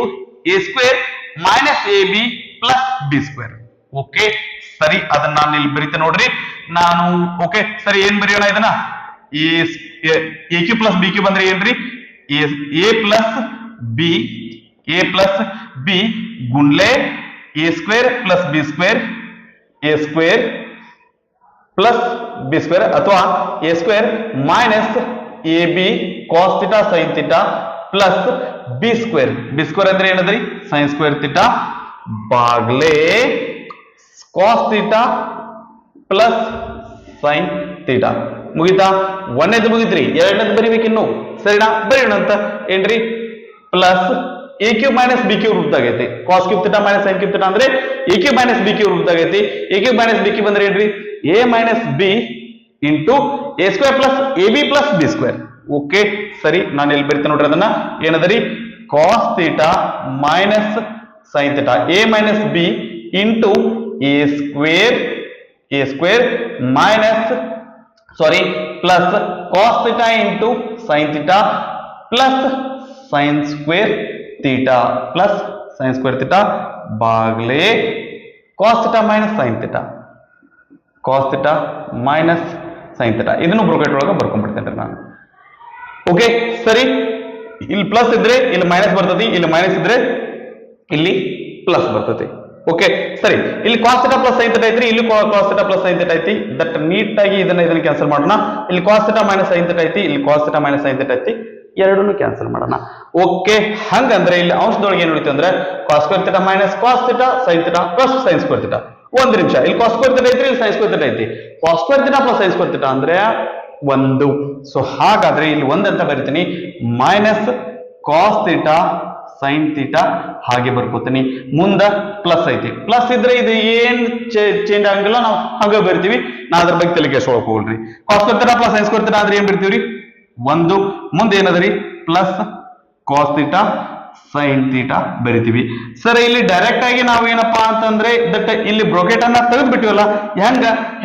S1: a square minus ab plus b square. Okay ಸರಿ. ಅದನ್ನ ನಾನು ಇಲ್ಲಿ ಬರೀತೆ ನೋಡ್ರಿ. ನಾನು ಓಕೆ ಸರಿ. ಏನ್ ಬರೆಯೋಣ ಇದನ್ನ? a cube plus b cube ಅಂದ್ರೆ ಏನ್ರಿ a ಪ್ಲಸ್ b ಗುಣ್ಲೆ a square plus b square a square plus b square ಅಥವಾ a square minus ab cos theta sin theta plus b square ಅಂದ್ರೆ ಏನದ್ರಿ sin ಸ್ಕ್ವೇರ್ ಥೀಟಾ ಬಾಗ್ಲೆ cos theta plus sin theta. ಮುಗಿತಾ? ಒಂದನೇದು ಮುಗಿತ್ರಿ. ಎರಡನೇದು ಬರಿಬೇಕಿನ್ನು. ಸರಿನಾ? ಬರೆಯೋಣ ಅಂತ ಏನ್ರಿ plus A cube minus B cube ರೂಪದಾಗೈತಿ. Cos cube theta minus sine cube theta ಅಂದ್ರೆ A cube minus B cube ರೂಪದಾಗೈತಿ. A cube minus B cube ಅಂದ್ರೆ ಏನ್ರಿ A minus B into A square plus A B plus B square. Okay ಸರಿ, ನಾನು ಎಲ್ಲಿ ಬರಿತೇನೆ ನೋಡ್ರಿ ಅದನ್ನ, ಏನದರಿ cos theta minus sine theta A minus B into A square minus plus cos theta into sine theta plus sine square theta ಬಾಗ್ಲೆ cos theta minus sine theta ಇದನ್ನು ಬ್ರಾಕೆಟ್ ಒಳಗೆ ಬರ್ಕೊಂಡ್ಬಿಡ್ತೇನೆ ನಾನು. ಓಕೆ ಸರಿ, ಇಲ್ಲಿ ಪ್ಲಸ್ ಇದ್ರೆ ಇಲ್ಲಿ ಮೈನಸ್ ಬರ್ತದೆ, ಇಲ್ಲಿ ಮೈನಸ್ ಇದ್ರೆ ಇಲ್ಲಿ ಪ್ಲಸ್ ಬರ್ತದೆ. ಓಕೆ ಸರಿ, ಇಲ್ಲಿ cos theta plus sine theta ಐತ್ರಿ, ಇಲ್ಲಿ cos theta plus sine theta ಐತಿ. ದಟ್ ನೀಟಾಗಿ ಇದನ್ನ ಕ್ಯಾನ್ಸಲ್ ಮಾಡೋಣ. ಇಲ್ಲಿ cos theta minus sine theta ಐತಿ, ಇಲ್ಲಿ cos theta minus sine theta ಐತಿ, ಎರಡನ್ನು ಕ್ಯಾನ್ಸಲ್ ಮಾಡೋಣ. ಓಕೆ, ಹಂಗಂದ್ರೆ ಇಲ್ಲಿ ಅಂಶದೊಳಗೆ ಏನ್ ಉಳಿತು ಅಂದ್ರೆ cos square theta minus cos theta sine theta plus sine square theta. ಒಂದ್ ನಿಮಿಷ, ಇಲ್ಲಿ ಕಾಸ್ ಸ್ಕ್ವೇರ್ ಥೀಟಾ ಐತ್ರಿ, ಇಲ್ಲಿ ಸೈನ್ ಸ್ಕ್ವೇರ್ ಥೀಟಾ ಐತಿ. Cos square theta plus sine square theta ಅಂದ್ರೆ 1. ಸೊ ಹಾಗಾದ್ರೆ ಇಲ್ಲಿ 1 ಅಂತ ಬರಿತೀನಿ, minus cos theta sine theta ಹಾಗೆ ಬರ್ಕೋತೀನಿ. ಮುಂದ ಪ್ಲಸ್ ಐತಿ, ಪ್ಲಸ್ ಇದ್ರೆ ಇದು ಏನ್ ಚೇಂಜ್ ಆಗಂಗಿಲ್ಲ, ನಾವು ಹಂಗ ಬರ್ತೀವಿ. ನಾ ಅದ್ರ ಬಗ್ಗೆ ತಲೆ ಕೆಡಿಸ್ಕೊಳಕ್ ಹೋಗ್ರಿ. Cos square theta plus sine square theta ಅಂದ್ರೆ ಏನ್ ಬರ್ತೀವ್ರಿ 1. ಮುಂದೆ ಏನದರಿ plus cos theta sine theta ಬರಿತೀವಿ. ಸರ್ ಇಲ್ಲಿ ಡೈರೆಕ್ಟ್ ಆಗಿ ನಾವು ಏನಪ್ಪಾ ಅಂತಂದ್ರೆ ದಟ್ ಇಲ್ಲಿ ಬ್ರಾಕೆಟ್ ಅನ್ನ ತೆಗೆದು ಬಿಟ್ಟಿವಲ್ಲ,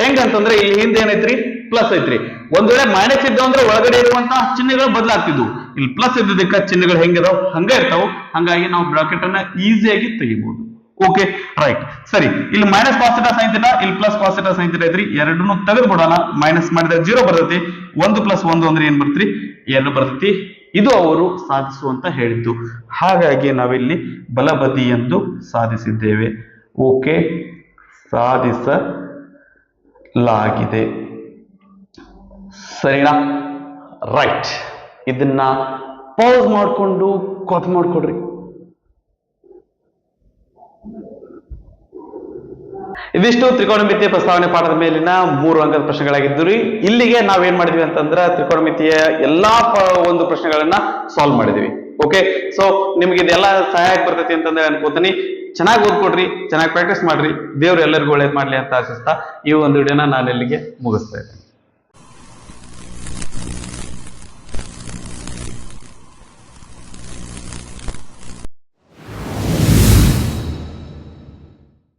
S1: ಹೆಂಗಂತಂದ್ರೆ ಇಲ್ಲಿ ಹಿಂದೆ ಏನೈತ್ರಿ ಪ್ಲಸ್ ಐತ್ರಿ. ಒಂದ್ ವೇಳೆ ಮೈನಸ್ ಇದ್ದು ಅಂದ್ರೆ ಒಳಗಡೆ ಇರುವಂತಹ ಚಿಹ್ನೆಗಳು ಬದಲಾಗ್ತಿದ್ವು. ಇಲ್ಲಿ ಪ್ಲಸ್ ಇದ್ದದಕ್ಕ ಚಿಹ್ನೆಗಳು ಹೆಂಗಿದಾವ್ ಹಂಗ ಇರ್ತಾವ. ಹಂಗಾಗಿ ನಾವು ಬ್ರಾಕೆಟ್ ಅನ್ನ ಈಸಿಯಾಗಿ ತೆಗಿಬಹುದು. ಓಕೆ ರೈಟ್, ಸರಿ, ಇಲ್ಲಿ minus cos theta sine theta, ಇಲ್ಲಿ plus cos theta sine theta ಐತ್ರಿ. ಎರಡನ್ನು ತೆಗೆದು ಬಿಡೋಣ. ಮೈನಸ್ ಮಾಡಿದ್ರೆ 0 ಬರ್ತೈತಿ. 1 ಪ್ಲಸ್ 1 ಅಂದ್ರೆ ಏನ್ ಬರ್ತೈತಿ 2 ಬರ್ತೈತಿ. ಇದು ಅವರು ಸಾಧಿಸುವಂತ ಹೇಳಿದ್ದು. ಹಾಗಾಗಿ ನಾವಿಲ್ಲಿ ಬಲಬದಿ ಎಂದು ಸಾಧಿಸಿದ್ದೇವೆ. ಓಕೆ, ಸಾಧಿಸಲಾಗಿದೆ. ಸರಿನಾ? ರೈಟ್, ಇದನ್ನ ಪಾಸ್ ಮಾಡಿಕೊಂಡು ಕಾಪಿ ಮಾಡ್ಕೊಡ್ರಿ. ಇದಿಷ್ಟು ತ್ರಿಕೋನಮಿತಿಯ ಪ್ರಸ್ತಾವನೆ ಪಾಠದ ಮೇಲಿನ 3 ಅಂಕದ ಪ್ರಶ್ನೆಗಳಾಗಿದ್ದು ರೀ. ಇಲ್ಲಿಗೆ ನಾವೇನ್ ಮಾಡಿದ್ವಿ ಅಂತಂದ್ರ ತ್ರಿಕೋನಮಿತಿಯ ಎಲ್ಲಾ ಒಂದು ಪ್ರಶ್ನೆಗಳನ್ನ ಸಾಲ್ವ್ ಮಾಡಿದ್ವಿ. ಓಕೆ, ಸೊ ನಿಮ್ಗೆ ಇದೆಲ್ಲ ಸಹಾಯಕ ಬರ್ತೈತಿ ಅಂತಂದ್ರೆ ಅನ್ಕೋತೀನಿ. ಚೆನ್ನಾಗಿ ಓದ್ಕೊಡ್ರಿ, ಚೆನ್ನಾಗಿ ಪ್ರಾಕ್ಟೀಸ್ ಮಾಡ್ರಿ. ದೇವ್ರು ಎಲ್ಲರಿಗೂ ಒಳ್ಳೇದ್ ಮಾಡ್ಲಿ ಅಂತ ಆಶಿಸ್ತಾ ಈ ಒಂದು ವಿಡಿಯೋನ ನಾನು ಇಲ್ಲಿಗೆ ಮುಗಿಸ್ತಾ ಇದ್ದೇನೆ.